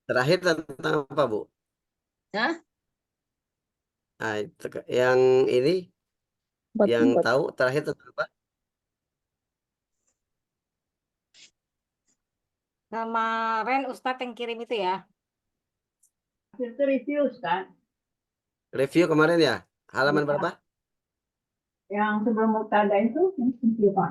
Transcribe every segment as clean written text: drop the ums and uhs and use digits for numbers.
Terakhir tentang apa, Bu? Hah? Yang ini, yang tahu terakhir tentang apa? Kemarin Ustadz yang kirim itu ya. Itu review, Ustaz. Review kemarin ya? Halaman Iya. berapa? Yang sebelum mubtada itu review Pak.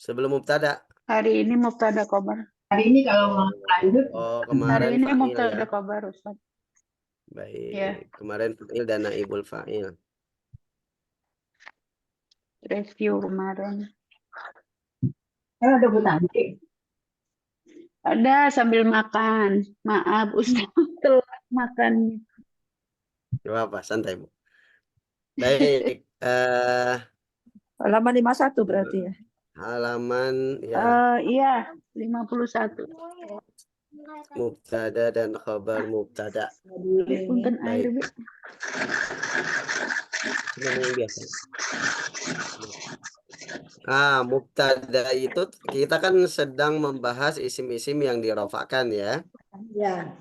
Sebelum mubtada. Hari ini mubtada khobar. Hari ini kalau mau lanjut, Oh, Hari kemarin ini fa'il mubtada ya. khobar, Ustaz. Baik. Ya. Kemarin fa'il dan naibul fa'il. Review kemarin. ada Bu Tanti. Ada sambil makan. Maaf, Ustaz telat makan. Gak apa-apa, santai, Bu. Baik. Halaman 51 berarti ya. Halaman ya. Iya, 51. Mubtada dan khabar mubtada. Punten air, Baik. Bu. Cuma yang biasa. Mubtada itu kita kan sedang membahas isim-isim yang dirofakkan ya. Ya.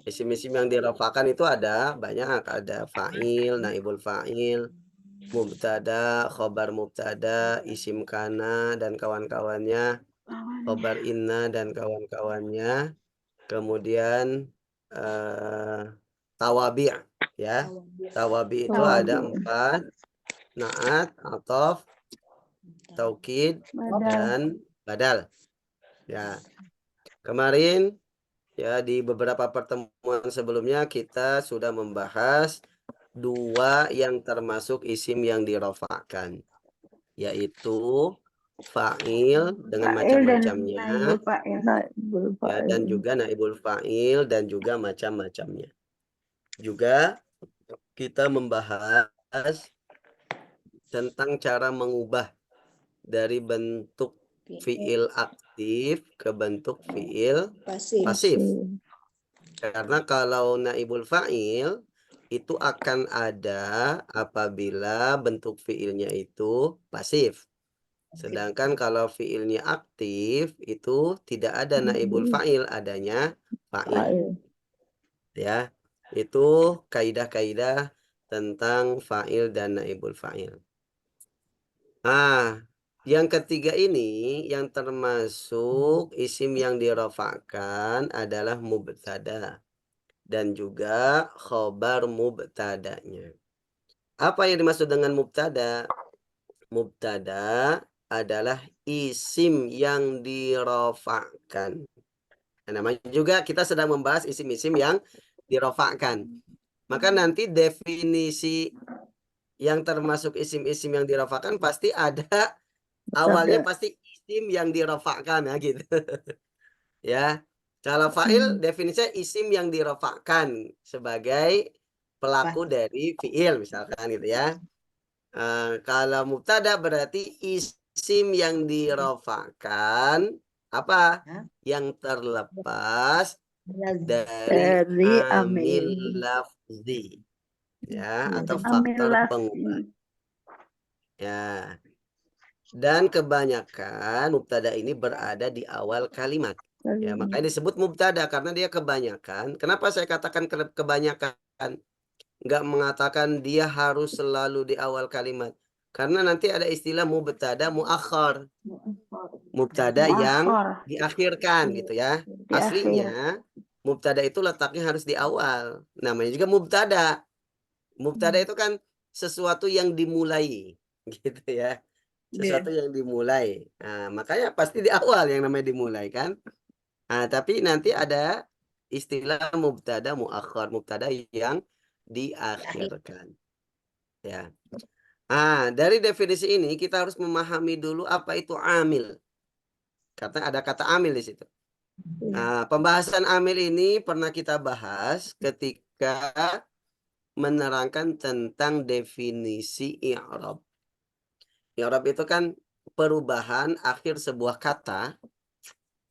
Isim-isim yang dirofakkan itu ada banyak, ada fa'il, naibul fa'il, mubtada, khobar mubtada, isim kana dan kawan-kawannya, khobar inna dan kawan-kawannya, kemudian tawabi' ya. Tawabi itu ada 4, naat, atof, taukid, dan badal. Ya. Kemarin ya di beberapa pertemuan sebelumnya kita sudah membahas 2 yang termasuk isim yang dirofakkan, yaitu fa'il dengan macam-macamnya ya, dan juga naibul fa'il dan juga macam-macamnya. Juga kita membahas tentang cara mengubah dari bentuk fi'il aktif ke bentuk fi'il pasif. Karena kalau naibul fa'il itu akan ada apabila bentuk fi'ilnya itu pasif. Sedangkan kalau fi'ilnya aktif itu tidak ada naibul fa'il, adanya fa'il. Ya, itu kaidah-kaidah tentang fa'il dan naibul fa'il. Yang ketiga ini yang termasuk isim yang dirofakkan adalah mubtada dan juga khobar mubtadanya. Apa yang dimaksud dengan mubtada? Mubtada adalah isim yang dirofakkan. Namanya juga kita sedang membahas isim-isim yang dirofakkan. Maka nanti definisi yang termasuk isim-isim yang dirofakkan pasti ada awalnya pasti isim yang dirofakkan ya gitu. Ya. Kalau fa'il definisinya isim yang dirofakkan sebagai pelaku dari fi'il misalkan gitu ya. Kalau mubtada berarti isim yang dirofakkan apa? Yang terlepas dari amil lafzi ya, atau faktor pengubah. Ya. Dan kebanyakan mubtada ini berada di awal kalimat. Ya, makanya disebut mubtada karena dia kebanyakan. Kenapa saya katakan kebanyakan? Nggak mengatakan dia harus selalu di awal kalimat. Karena nanti ada istilah mubtada muakhar. Mubtada yang diakhirkan gitu ya. Aslinya mubtada itu letaknya harus di awal. Namanya juga mubtada. Mubtada itu kan sesuatu yang dimulai gitu ya. Sesuatu yang dimulai. Makanya pasti di awal yang namanya dimulai kan. Tapi nanti ada istilah mubtada muakhar, mubtada yang diakhirkan. Ya. Dari definisi ini kita harus memahami dulu apa itu amil. Karena ada kata amil di situ. Pembahasan amil ini pernah kita bahas ketika menerangkan tentang definisi i'rab. I'rab itu kan perubahan akhir sebuah kata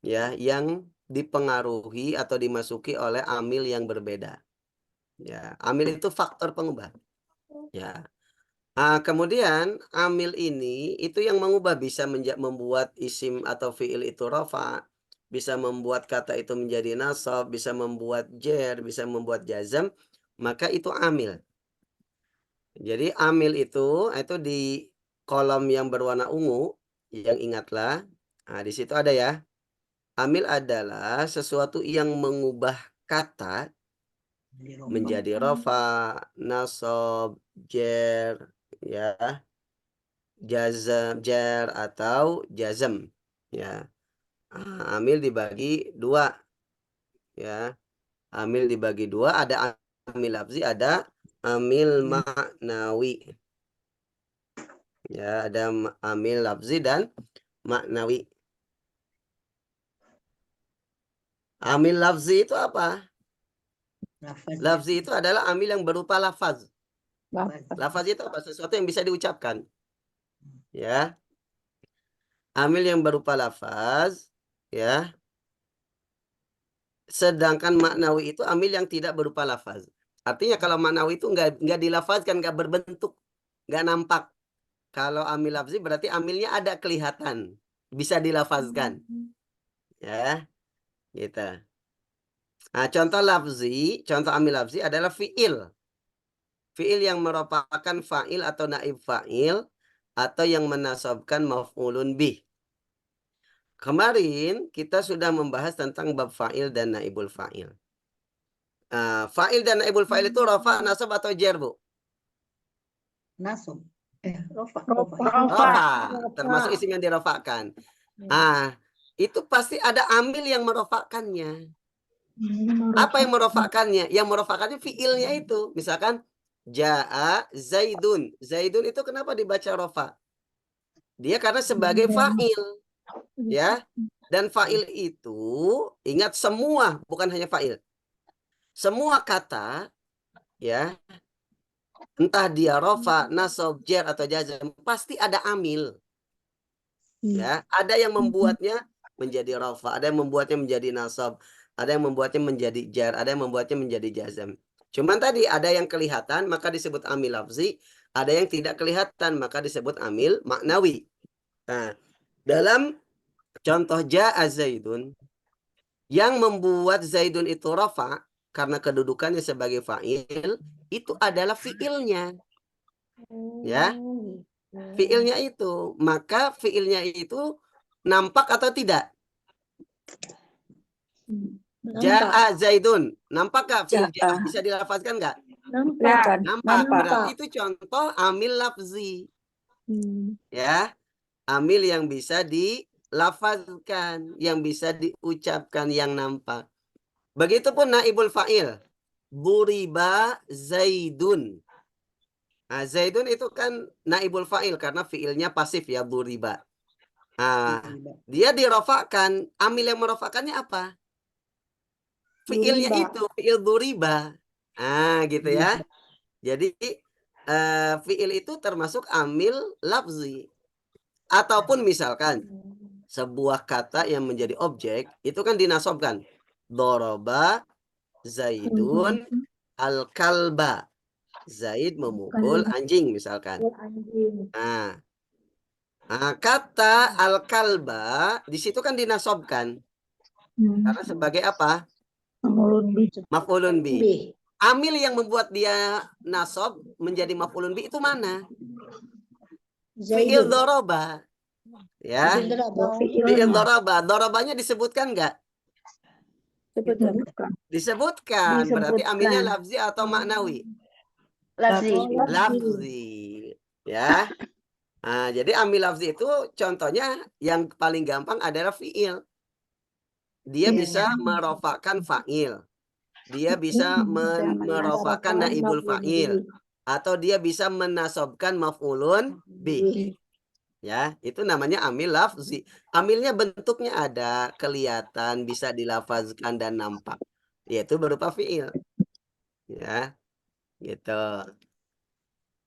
ya yang dipengaruhi atau dimasuki oleh amil yang berbeda. Ya, amil itu faktor pengubah. Ya. Kemudian amil ini itu yang mengubah bisa membuat isim atau fiil itu rafa, bisa membuat kata itu menjadi nasab, bisa membuat jar, bisa membuat jazam, maka itu amil. Jadi amil itu di kolom yang berwarna ungu, yang ingatlah, nah di situ ada ya. Amil adalah sesuatu yang mengubah kata menjadi rofa, nasab, jar, ya, jazam, jar atau jazam, ya. Amil dibagi dua, ya. Amil dibagi dua, ada amil lafzi, ada amil maknawi. Ya, ada amil lafzi dan maknawi. Amil lafzi itu apa? Lafzi itu adalah amil yang berupa lafaz. Lafaz itu apa? Sesuatu yang bisa diucapkan. Ya. Amil yang berupa lafaz, ya. Sedangkan maknawi itu amil yang tidak berupa lafaz. Artinya kalau maknawi itu nggak dilafazkan, nggak berbentuk, nggak nampak. Kalau amil lafzi berarti amilnya ada kelihatan, bisa dilafazkan. Ya, gitu. Nah, contoh lafzi, contoh amil lafzi adalah fi'il. Fi'il yang merupakan fa'il atau naib fa'il atau yang menasabkan maf'ulun bih. Kemarin kita sudah membahas tentang bab fa'il dan naibul fa'il. Fa'il dan naibul fa'il itu rafa, nasab atau jar, Bu? Nasab. Rofa. Rafa, termasuk isim yang dirofakan. Itu pasti ada amil yang merofakannya. Apa yang merofakannya? Yang merofakannya fiilnya itu. Misalkan Ja'a Zaidun. Zaidun itu kenapa dibaca rofa? Dia karena sebagai fa'il. Ya. Dan fa'il itu, ingat semua, bukan hanya fa'il. Semua kata, ya, entah dia rofa, nasab, jar, atau jazam, pasti ada amil. Ya, ada yang membuatnya menjadi rofa, ada yang membuatnya menjadi nasab, ada yang membuatnya menjadi jar, ada yang membuatnya menjadi jazam. Cuman tadi ada yang kelihatan maka disebut amil lafzi, ada yang tidak kelihatan maka disebut amil maknawi. Nah, dalam contoh ja'a Zaidun, yang membuat Zaidun itu rafa karena kedudukannya sebagai fa'il, itu adalah fiilnya. Ya. Fiilnya itu, maka fiilnya itu nampak atau tidak? Ja'a Zaidun. Nampak gak fiil ja'a? Bisa dilafazkan nggak? Nampak. Berarti itu contoh amil lafzi. Ya. Amil yang bisa dilafazkan, yang bisa diucapkan, yang nampak. Begitupun naibul fa'il. Buriba Zaidun. Nah, Zaidun itu kan naibul fa'il karena fiilnya pasif ya, buriba. Dia dirofakan. Amil yang merofakannya apa? Fiilnya itu, fiil buriba. Gitu ya. Jadi fiil itu termasuk amil lafzi. Ataupun misalkan sebuah kata yang menjadi objek itu kan dinasobkan. Doroba Zaidun al-kalba. Zaid memukul anjing misalkan. Kata al-kalba di situ kan dinasobkan. Karena sebagai apa? Maf'ulun bi. Amil yang membuat dia nasab menjadi maf'ulun bi itu mana? Fi'il doroba. Ya. Fi'il doroba. Dorobanya disebutkan nggak? Disebutkan. Berarti amilnya lafzi atau maknawi? Lafzi. Ya. Jadi amil lafzi itu contohnya yang paling gampang adalah fi'il. Dia bisa merofakkan fa'il. Dia bisa merofakkan naibul fa'il. Atau dia bisa menasobkan maf'ulun bih. Ya, itu namanya amil lafzi. Amilnya bentuknya ada, kelihatan, bisa dilafazkan dan nampak. Yaitu berupa fi'il. Ya, gitu.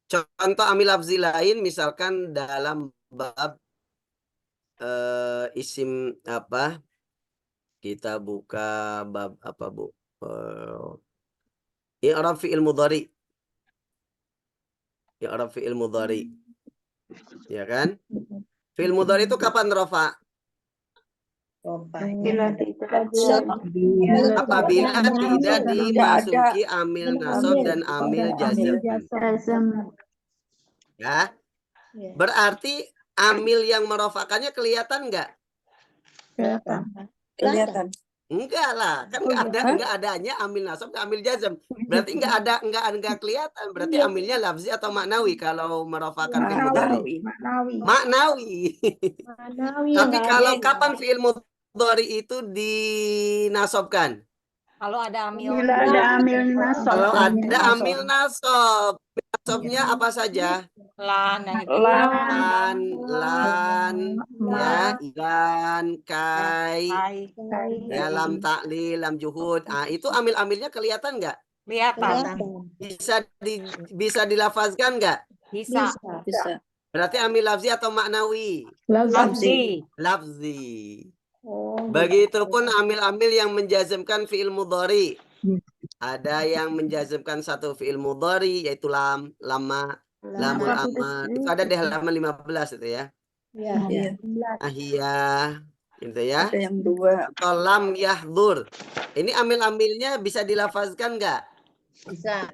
Contoh amil lafzi lain misalkan dalam bab isim apa? Kita buka bab apa, Bu? I'rab fi'il mudhari. I'rab fi'il mudhari. Ya kan? Fi'il mudhari itu kapan rafa? Bila Apabila tidak dimasuki amil nasab dan amil jazm. jazm. Ya. Berarti amil yang merofakannya kelihatan nggak? Kelihatan. Enggak lah, kan nggak adanya amil nasab dan amil jazm. Berarti nggak kelihatan. Berarti amilnya lafzi atau maknawi kalau merofakan fi'il mudhari. Maknawi. Tapi kalau kapan fi'il mudhari itu dinasobkan? Kalau ada amil. Bila ada amil nasab. Kalau ada amil nasab. Nasobnya apa saja? Lan yang itu. Lan, ya, ilan, kai, ya, lam ta'lil, lam juhud. Ah, itu amil-amilnya kelihatan nggak? Kelihatan. Bisa dilafazkan nggak? Bisa. Berarti amil lafzi atau maknawi? Lafzi. Lafzi. Begitupun amil-amil yang menjazmkan fi'il mudhari. Ada yang menjazmkan satu fi'il mudhari yaitu lam, lama, lamul amar. Itu ada di halaman 15 itu ya. Iya. Ahiyah, gitu ya. Ada yang 2. Atau lam yahdur. Ini amil-amilnya bisa dilafazkan nggak? Bisa.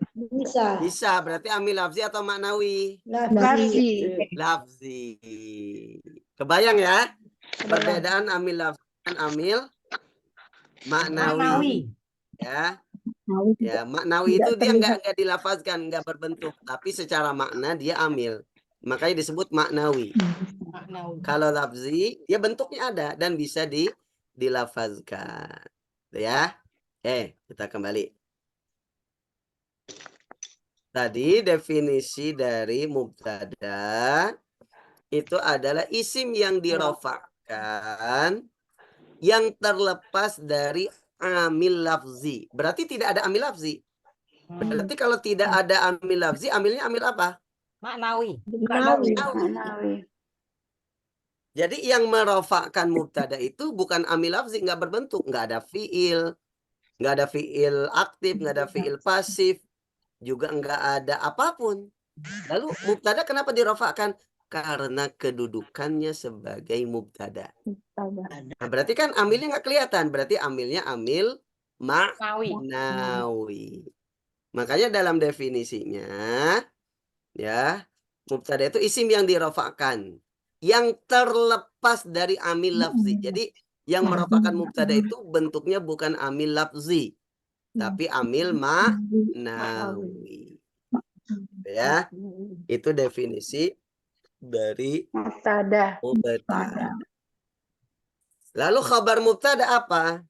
Berarti amil lafzi atau maknawi? Lafzi. Kebayang ya? Perbedaan amil lafzi dan amil maknawi. Ya. Ya, maknawi itu dia nggak dilafazkan, nggak berbentuk, tapi secara makna dia amil. Makanya disebut maknawi. Kalau lafzi, dia bentuknya ada dan bisa dilafazkan. Ya. Kita kembali. Tadi definisi dari mubtada itu adalah isim yang dirofakkan yang terlepas dari amil lafzi. Berarti tidak ada amil lafzi. Berarti kalau tidak ada amil lafzi, amilnya amil apa? Maknawi. Jadi yang merofakkan mubtada itu bukan amil lafzi, nggak berbentuk, nggak ada fiil, nggak ada fiil aktif, nggak ada fiil pasif, juga nggak ada apapun. Lalu mubtada kenapa dirofakkan? Karena kedudukannya sebagai mubtada. Nah, berarti kan amilnya nggak kelihatan. Berarti amilnya amil maknawi. Makanya dalam definisinya, ya, mubtada itu isim yang dirofakkan, yang terlepas dari amil lafzi. Jadi yang merofakkan mubtada itu bentuknya bukan amil lafzi, tapi amil maknawi. Ya, itu definisi dari Mubtada. Lalu khabar mubtada apa?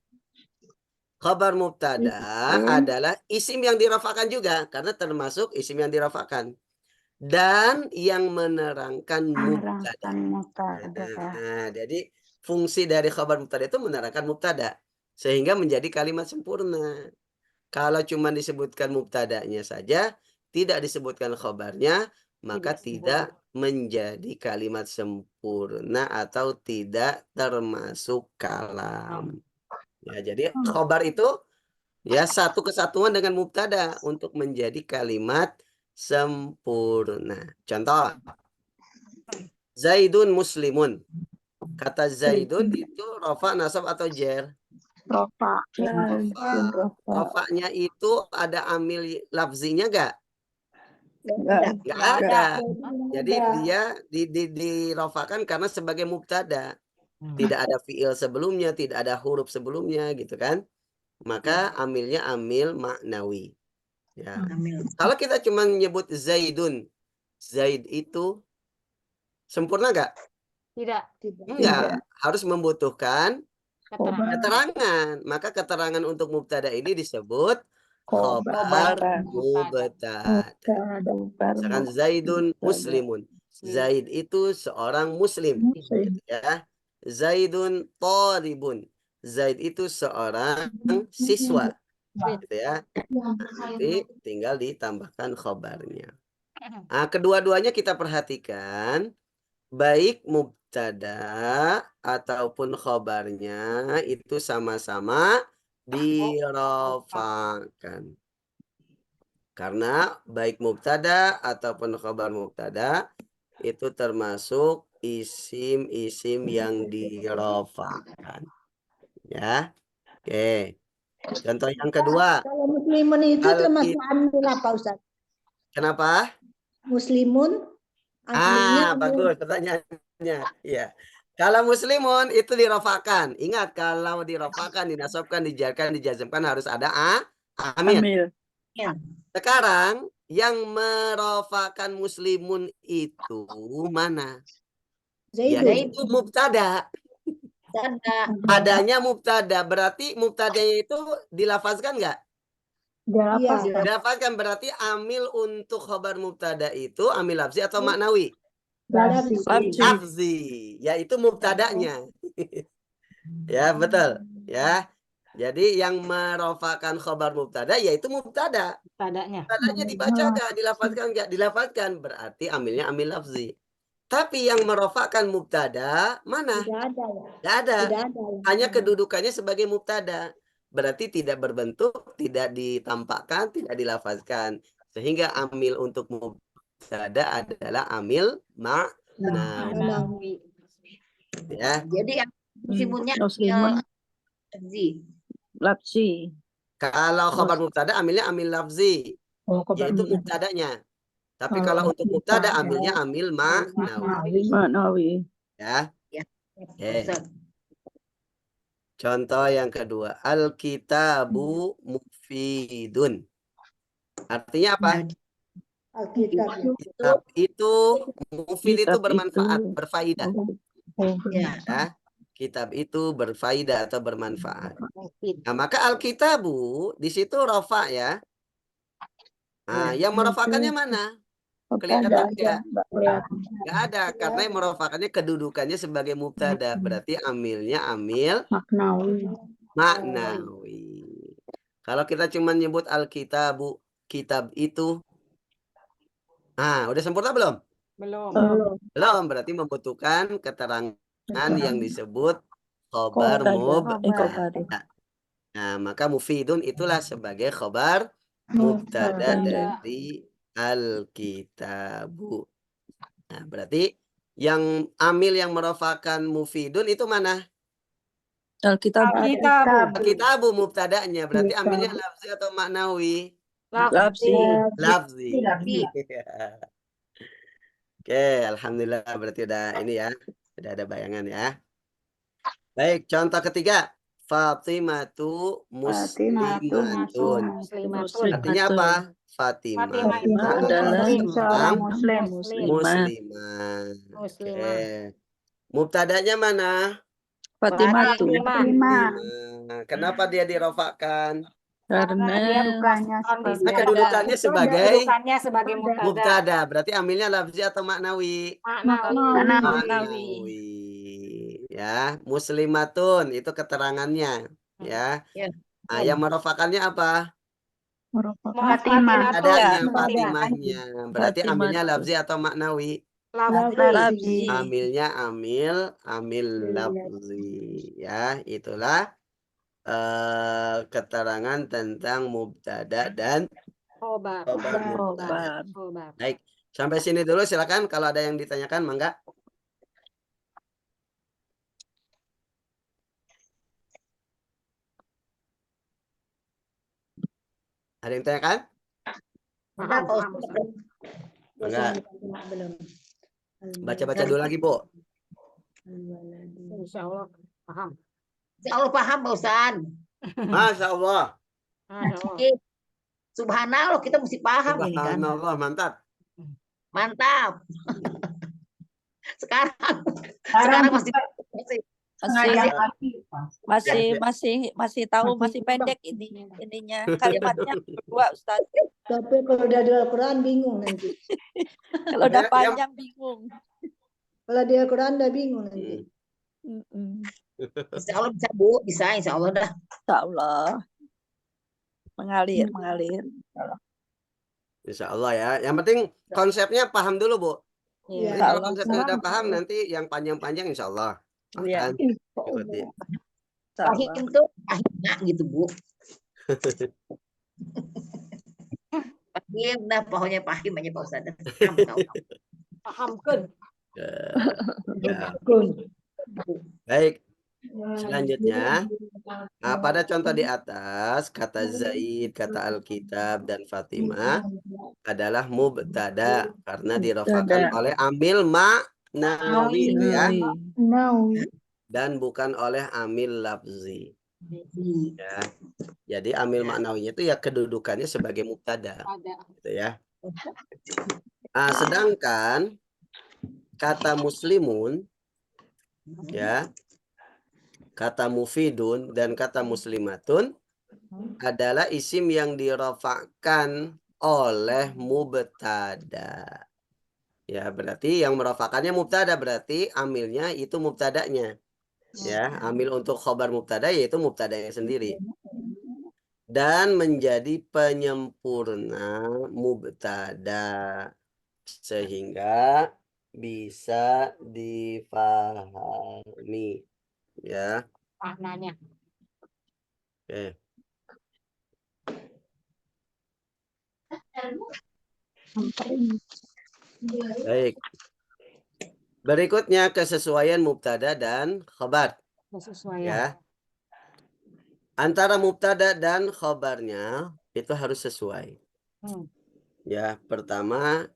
Khabar mubtada adalah isim yang dirafa'kan juga, karena termasuk isim yang dirafa'kan dan yang menerangkan mubtada. Nah, jadi fungsi dari khabar mubtada itu menerangkan mubtada sehingga menjadi kalimat sempurna. Kalau cuma disebutkan mubtadanya saja, tidak disebutkan khabarnya, maka tidak menjadi kalimat sempurna atau tidak termasuk kalam. Ya, jadi khabar itu ya satu kesatuan dengan mubtada untuk menjadi kalimat sempurna. Contoh, Zaidun muslimun. Kata Zaidun itu rafa, nasab atau jer? Rafa'nya itu ada amil lafzinya nggak? Nggak ada. Jadi dia dirafa'kan karena sebagai mubtada. Tidak ada fiil sebelumnya, tidak ada huruf sebelumnya gitu kan. Maka amilnya amil maknawi. Ya. Kalau kita cuma nyebut Zaidun, Zaid itu sempurna nggak? Tidak. Enggak. Harus membutuhkan keterangan. Maka keterangan untuk mubtada ini disebut khobar mubtada. Misalkan Zaidun muslimun. Zaid itu seorang muslim. Gitu ya. Zaidun thalibun. Zaid itu seorang siswa. Gitu ya. Nanti tinggal ditambahkan khobarnya. Nah, kedua-duanya kita perhatikan. Baik mubtada ataupun khobarnya itu sama-sama dirofa'kan. Karena baik mubtada ataupun khobar mubtada itu termasuk isim-isim yang dirofa'kan. Ya. Oke. Contoh yang kedua. Kalau muslimun itu termasuk Alkit- amil apa Ustaz? Kenapa? Muslimun amilnya Bagus pertanyaannya. Iya. Kalau muslimun itu dirofakan. Ingat kalau dirofakan, dinasabkan, dijarkan, dijazmkan harus ada amin. Amil. Sekarang yang merofakan muslimun itu mana? Zaidun. Yaitu mubtada. Ada. Adanya mubtada. Berarti mubtadanya itu dilafazkan nggak? Iya. Dilafazkan berarti amil untuk khobar mubtada itu amil lafzi atau maknawi? Lafzi. Lafzi. Yaitu mubtadanya. Ya, betul. Ya. Jadi yang merofakan khobar mubtada yaitu mubtada. Tadanya. Mubtadanya dibaca nggak? Dilafazkan nggak? Dilafazkan. Berarti amilnya amil lafzi. Tapi yang merofakan mubtada mana? Tidak ada ya. Nggak ada. Tidak ada ya. Hanya kedudukannya sebagai mubtada. Berarti tidak berbentuk, tidak ditampakkan, tidak dilafazkan. Sehingga amil untuk mubtada adalah amil maknawi. Manawi. Ya. Jadi yang muslimunnya Muslimun lafzi. Kalau khabar mubtada amilnya amil lafzi, Oh, yaitu mubtadanya. Tapi kalau untuk mubtada amilnya amil maknawi. Maknawi. Ya. Ya. Oke. Contoh yang kedua, al-kitabu mufidun. Artinya apa? Alkitab. Kitab itu mufid itu Kitab bermanfaat, itu. berfaedah. Ya. Ya. Kitab itu berfaedah atau bermanfaat. Mufid. Nah, maka al-kitabu di situ rafa ya. Nah, yang merofakannya mana? Kelihatan nggak? Nggak ada, karena yang merofakannya kedudukannya sebagai mubtada. Berarti amilnya amil Maknawi. maknawi. Kalau kita cuma nyebut al-kitabu, kitab itu. Udah sempurna belum? Belum. Belum, berarti membutuhkan keterangan yang disebut khobar mubtada. Nah, maka mufidun itulah sebagai khobar mubtada dari al-kitabu. Nah, berarti yang amil yang merofakan mufidun itu mana? Alkitab. Kitabu mubtadanya. Berarti amilnya lafzi atau maknawi? Lafzi. Lafzi. Oke, alhamdulillah berarti udah ini ya. Sudah ada bayangan ya. Baik, contoh ketiga. Fatimatu muslimatun. Muslimatun. Artinya apa? Fatimah Fatimah adalah seorang muslimah. Oke. Mubtadanya mana? Fatimatu. Kenapa dia dirofakkan? Karena Kedudukannya sebagai mubtada. mubtada. Berarti amilnya lafzi atau maknawi? Maknawi. Ya, muslimatun itu keterangannya, ya. Nah, yang merofakannya apa? Adanya Fatimahnya. Berarti amilnya lafzi atau maknawi? lafzi. Amilnya amil lafzi, ya. Itulah keterangan tentang mubtada dan Khobar. mubtada. Baik, sampai sini dulu silakan kalau ada yang ditanyakan mangga. Ada yang tanyakan? Mangga. Baca-baca dulu lagi, Bu. Insya Allah paham. Insya Allah paham Pak Ustaz. Masya Allah. Subhanallah kita mesti paham ini kan. Subhanallah, mantap. Mantap. Sekarang masih tahu, masih pendek ininya kalimatnya dua Ustaz. Tapi kalau udah di Al-Quran bingung nanti. Kalau udah panjang bingung. Kalau di Al-Quran udah bingung nanti. Insya Allah bisa Bu, bisa Insya Allah dah. Insya Allah. Mengalir. Insya Allah ya. Yang penting konsepnya paham dulu, Bu. Iya. Jadi kalau konsepnya udah paham nanti yang panjang-panjang insya Allah akan ikuti. Pahim tuh pahimnya gitu Bu. Pahim dah pokoknya pahim aja Pak Ustaz. Pahamkan. Baik. Selanjutnya, pada contoh di atas, kata Zaid, kata Alkitab, dan Fatimah adalah mubtada karena dirofakan Mubtada. oleh amil maknawi itu ya, Nawi. dan bukan oleh amil lafzi. Ya. Jadi amil maknawinya itu ya kedudukannya sebagai mubtada, Ada. gitu ya. Sedangkan kata muslimun, ya, kata mufidun dan kata muslimatun adalah isim yang dirofakkan oleh mubtada. Ya, berarti yang merofakannya mubtada, berarti amilnya itu mubtadanya. Ya, amil untuk khobar mubtada yaitu mubtadanya sendiri. Dan menjadi penyempurna mubtada sehingga bisa dipahami, ya. Maknanya. Oke. Baik. Berikutnya kesesuaian mubtada dan khabar. Kesesuaian. Ya. Antara mubtada dan khabarnya itu harus sesuai. Ya, pertama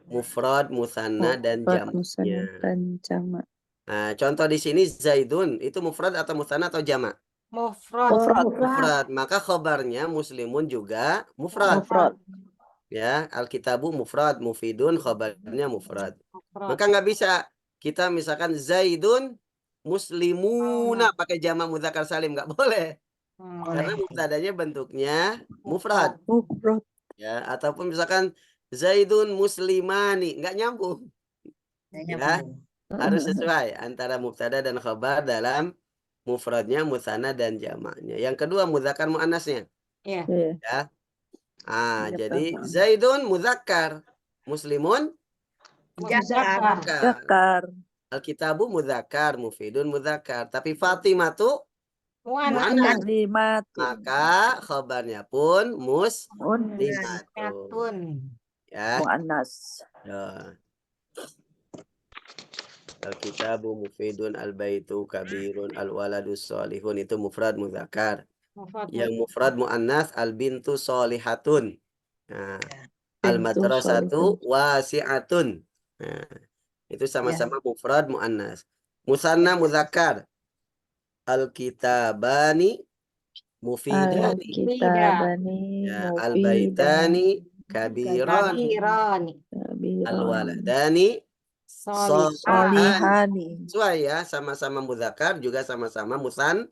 mufrad, musanna dan Mufrad, musanna jamaknya. dan jamak. Nah, contoh di sini Zaidun itu mufrad atau musanna atau jamak? Mufrad. Mufrad. Maka khabarnya muslimun juga mufrad. Mufrad. Ya, alkitabu mufrad, mufidun khabarnya mufrad. Maka nggak bisa kita misalkan Zaidun muslimuna pakai jamak mudzakkar salim, nggak boleh. Karena mubtadanya bentuknya mufrad. Mufrad. Ya, ataupun misalkan Zaidun muslimani, nggak nyambung. Ya, harus sesuai antara mubtada dan khabar dalam mufradnya, musanna dan jamaknya. Yang kedua mudzakkar muannasnya. Iya. Ya. Ya, Jadi paham. Zaidun mudzakkar, muslimun Muzakkar. Zakar. alkitabu mudzakkar, mufidun mudzakkar. Tapi Fatimah tuh Muannas. Muslimatun. maka khabarnya pun muslimatun. Muannatun. Ya. Muannas. Ya. Alkitabu mufidun, albaitu kabirun, alwaladus solihun itu mufrad mudzakkar. Yang mufrad muannas albintu solihatun. Nah, almadrasatu wasi'atun. Nah, itu sama-sama mufrad muannas. Musanna mudzakkar. Alkitabani mufidani. Alkitabani Ya, mufidani. albaitani kabirani. Kabirani. Alwaladani Solihani. Solihani. Sesuai ya, sama-sama mudzakkar juga sama-sama musanna.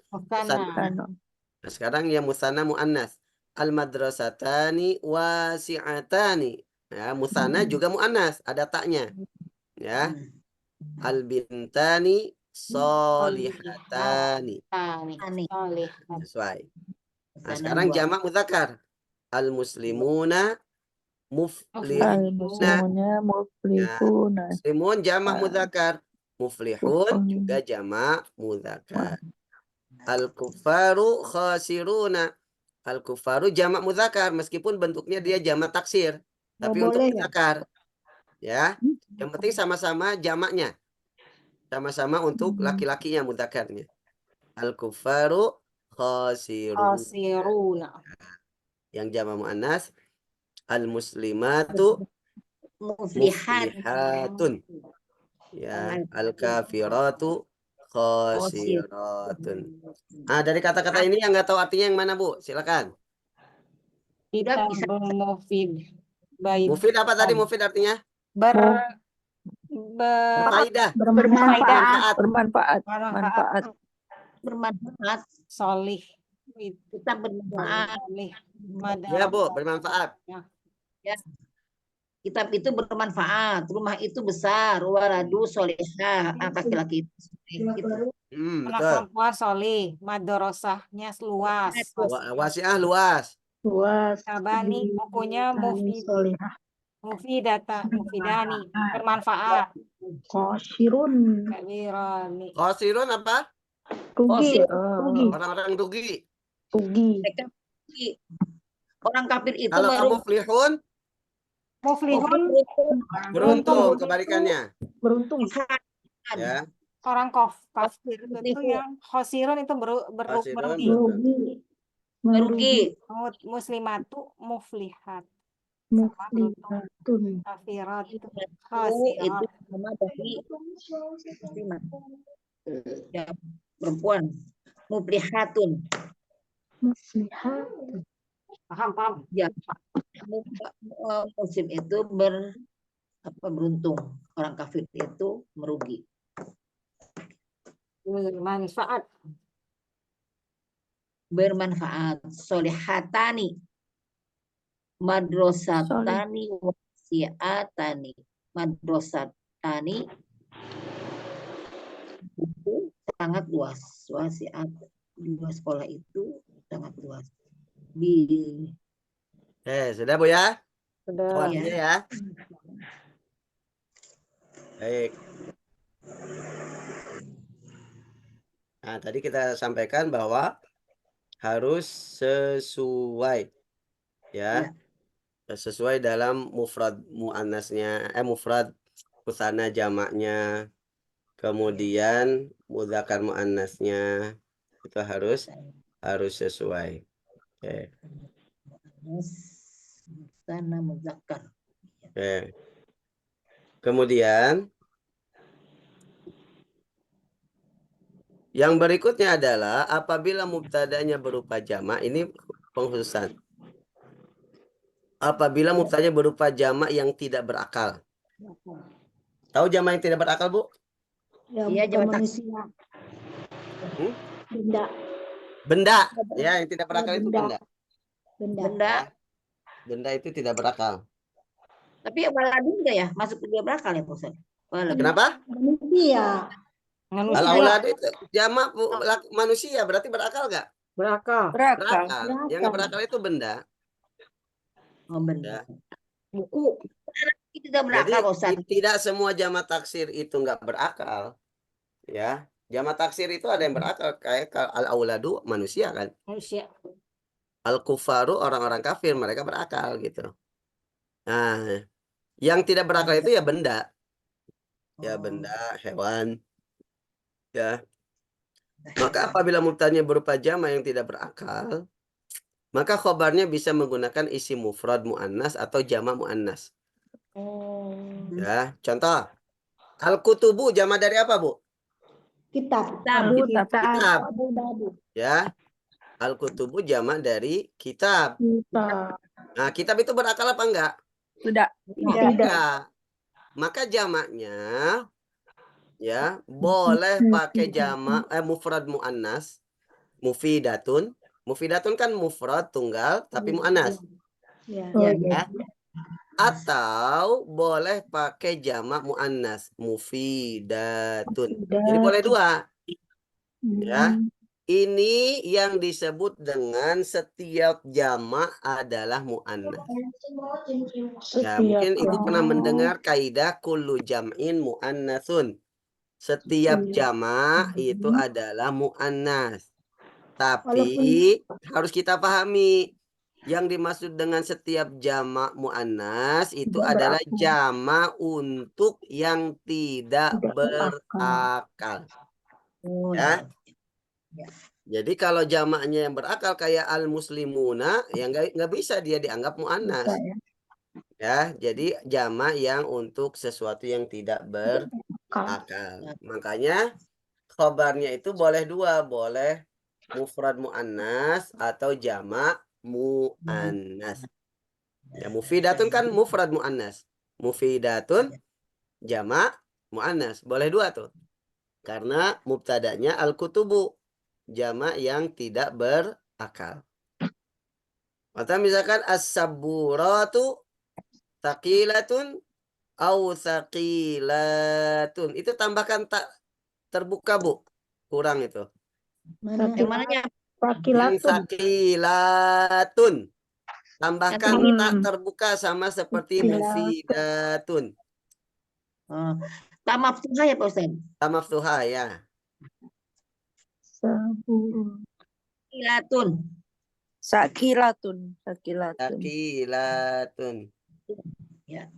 Nah, sekarang yang musanna muannas. Al-madrasatani wasi'atani. Ya, musanna juga muannas, ada taknya. Ya. Al-bintani solihatani. Sesuai. Nah, sekarang jamak mudzakkar. Al-muslimuna muflihuna. Al-muslimuna muflihuna. Muslimun jamak mudzakkar. Muflihun juga jamak mudzakkar. Al-kuffaru khasiruna. Al-kuffaru jamak mudzakkar meskipun bentuknya dia jamak taksir, tapi untuk mudzakkar. Ya. Yang penting sama-sama jamaknya. Sama-sama untuk laki-lakinya mudzakarnya. Al-kuffaru khasiruna. Yang jamak muannas al-muslimatu muflihatun. Ya, al-kafiratu khasiratun. Dari kata-kata ini yang nggak tahu artinya yang mana, Bu? Silakan. Tidak bisa mufid. Mufid apa tadi mufid artinya? Berfaedah. Bermanfaat. Solih. Kita bermanfaat. Ya, Bu, bermanfaat. Ya. Kitab itu bermanfaat, rumah itu besar, waladu solihah, laki-laki itu. Betul. Perempuan solih, madrasahnya luas. Wasi'ah luas. Tabani bukunya mufidani, bermanfaat. Qasirun. Kabirani. Khasirun apa? Rugi. Orang-orang rugi. Mereka rugi. Orang kafir itu Kalau kamu muflihun, Muflihun beruntung kebalikannya. Beruntung. Ya. Orang kafir itu yang khosirun itu Khosirun merugi. Merugi. Muslimatu muflihat. Sama beruntung. Kafirat Itu khasirat. nama dari muslimat. Ya, perempuan. Muflihatun. Paham. Ya, muslim itu beruntung. Orang kafir itu merugi. Bermanfaat. Solihatani. Madrasatani wasiatani. Madrasatani itu sangat luas. Wasiat dua sekolah itu sangat luas. Sudah Bu ya? Sudah. Waktunya ya. Baik. Nah, tadi kita sampaikan bahwa harus sesuai ya. Sesuai dalam mufrad muannasnya, mufrad musana jamaknya. Kemudian mudzakkar muannasnya itu harus sesuai. Oke. Sana muzakkar. Oke. Kemudian yang berikutnya adalah apabila mubtada'nya berupa jamak, ini pengkhususan. Apabila mubtada'nya berupa jamak yang tidak berakal. Tahu jamak yang tidak berakal, Bu? Iya, jamak manusia. Benda. Ya, yang tidak berakal itu benda. benda. Benda itu tidak berakal. Tapi waladun enggak ya? Masuk dia berakal ya, Ustaz? Kenapa? Manusia. Al-aulad itu jamak manusia, berarti berakal nggak? Berakal. Berakal. Yang nggak berakal itu benda. Oh, benda. Buku. Itu tidak berakal, Ustaz. Jadi tidak semua jamak taksir itu nggak berakal. Ya, jamak taksir itu ada yang berakal, kayak al-auladu manusia kan. Manusia. Al-kufaru orang-orang kafir, mereka berakal gitu. Nah, yang tidak berakal itu ya benda. Ya benda, hewan. Ya. Maka apabila mubtada'nya berupa jamak yang tidak berakal, maka khobarnya bisa menggunakan isi mufrad muannas atau jamak muannas. Ya, contoh. Al-kutubu jamak dari apa, Bu? Kitab. Kitab. Ya. Al-kutubu jamak dari kitab. Nah, kitab itu berakal apa enggak? Tidak. Tidak. Maka jamaknya ya boleh pakai jamak mufrad muannas, mufidatun. Mufidatun kan mufrad tunggal tapi muannas. Ya. Atau boleh pakai jamak muannas, mufidatun. Jadi boleh dua. Ya. Ini yang disebut dengan setiap jamak adalah muannas. Ya, mungkin Ibu pernah mendengar kaidah kullu jam'in muannatsun. Setiap jamak itu adalah muannas. Tapi harus kita pahami yang dimaksud dengan setiap jamak muannas itu adalah jamak untuk yang tidak berakal. Ya. Jadi kalau jamaknya yang berakal kayak al-muslimuna, ya nggak bisa dia dianggap muannas. Ya, jadi jamak yang untuk sesuatu yang tidak berakal. Makanya khobarnya itu boleh dua, boleh mufrad muannas atau jamak muannas. Ya, mufidatun kan mufrad muannas. Mufidatun jamak muannas, boleh dua tuh. Karena mubtada'nya al-kutubu, jamak yang tidak berakal. Atau misalkan as-saburatu taqilatun au thaqilatun. Itu tambahkan tak terbuka, Bu. Kurang itu. Yang mananya? Yang thaqilatun. Tambahkan tak terbuka sama seperti mufidatun. Tak maftuhah ya, Pak Ustaz? Tak maftuhah ya. Sakilatun. Sakilatun. Ya.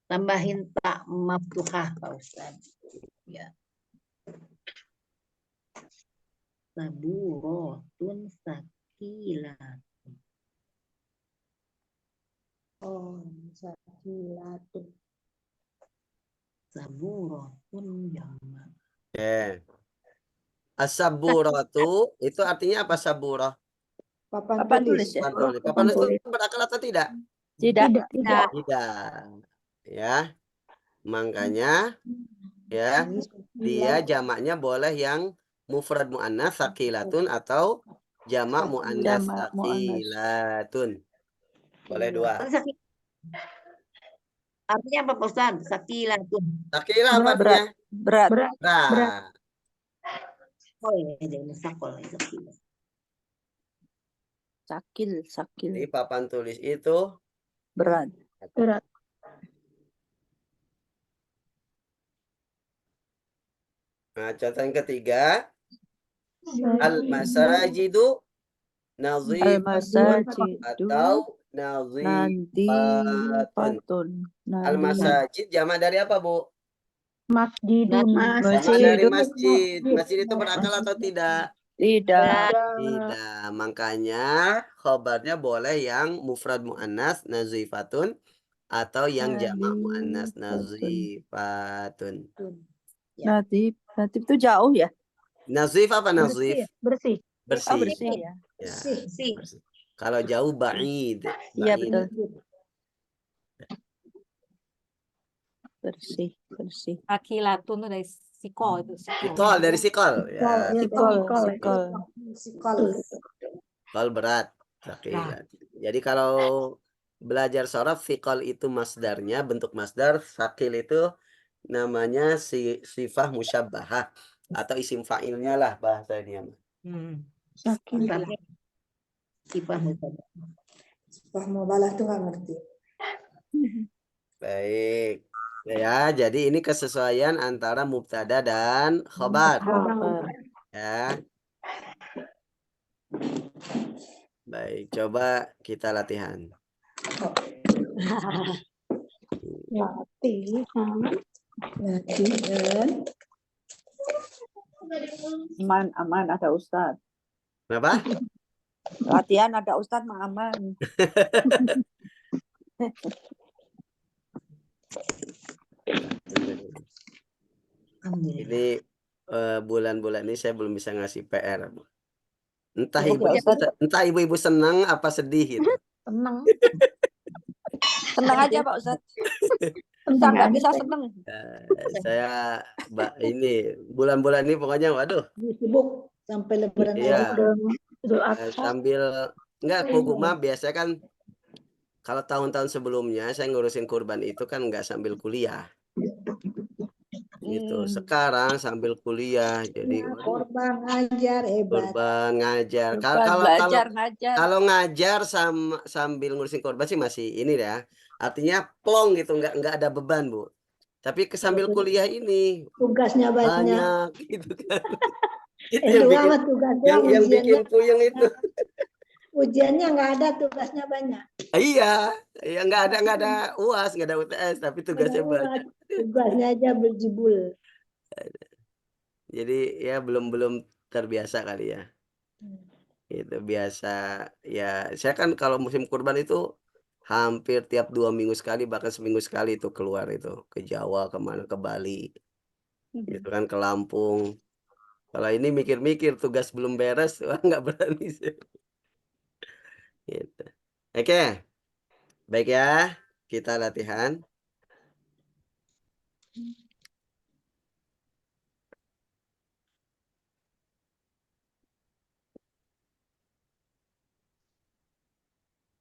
Tambahin tak maftuhah Pak Ustadz. Ya. Saburotun sakilah. Oh, sakilatun. Saburotun jamak. Oke. As-saburatu itu artinya apa saburah? Papan Papan tulis. tulis ya? Papan tulis. Papan Papan tulis tulis. itu berakal atau tidak? Tidak. Tidak. Tidak. Ya. Makanya ya dia jamaknya boleh yang mufrad muannas sakilatun atau jamak muannas Jamak muannas. sakilatun. Boleh dua. Artinya apa Pak Ustadz? Sakilatun. Sakilah apa Berat. artinya? Berat. Berat. Oh ya, jadi sakol. Sakilah. Sakil. Jadi Sakil. papan tulis itu Berat. Berat. nah, contoh yang ketiga al-masajidu nazifatun Al-masajidu atau nazifatun. nadifatun. Al-masajid jamak dari apa, Bu? Masjidun. Jamak dari Masjidun. masjid. Masjid itu berakal atau tidak? Tidak. Tidak. Makanya khobarnya boleh yang mufrad muannas nazifatun atau yang jamak muannas nazifatun. Natif. Natif itu jauh ya? Nazif apa nazif? Bersih. Bersih. Oh, bersih ya. Ya, Bersih. bersih. Kalau jauh ba'id. Iya Ba'id. betul. Bersih. Bersih. Sakilatun itu dari sikol itu. Sikol dari sikol. Ya, Sikol. Sikol. Sikol. sikol berat. Sakilat. Jadi kalau belajar shorof, sikol itu masdarnya, bentuk masdar. Sakil itu namanya sifah musyabbahah atau isim fa'ilnya lah bahasa dia. Sakil. Sifat mutabah. Sifah mubalah tuh nggak ngerti. Baik. Ya, jadi ini kesesuaian antara mubtada dan khobar. Ya. Baik, coba kita latihan. Latihan. Aman ada Ustadz. Kenapa? Latihan ada Ustadz mah aman. Ini bulan-bulan ini saya belum bisa ngasih PR. Entah Cukup ibu, ya, Ustadz? entah ibu-ibu senang apa sedih gitu. Tenang. Tenang aja Pak Ustadz. Kita nggak bisa seneng. Saya ini bulan-bulan ini pokoknya waduh. Sibuk sampai lebaran Iya. aja. Sambil enggak kuguma biasanya kan kalau tahun-tahun sebelumnya saya ngurusin kurban itu kan enggak sambil kuliah. Gitu. Sekarang sambil kuliah jadi Korban ngajar hebat. kurban ngajar. Ngajar. Kalau ngajar sambil ngurusin korban sih masih ini ya. Artinya plong gitu, enggak ada beban, Bu. Tapi sambil kuliah ini Tugasnya banyak gitu kan. Itu yang bikin puyeng itu. Ujiannya nggak ada, tugasnya banyak. Iya, ya enggak ada UAS, enggak ada UTS, tapi tugasnya banyak. Tugasnya aja berjibul. Jadi ya belum terbiasa kali ya. Itu biasa ya. Saya kan kalau musim kurban itu hampir tiap 2 minggu sekali, bahkan seminggu sekali itu keluar itu ke Jawa, kemana, ke Bali, gitu kan, ke Lampung. Kalau ini mikir-mikir tugas belum beres, wah nggak berani sih. Gitu. Oke, baik ya, kita latihan.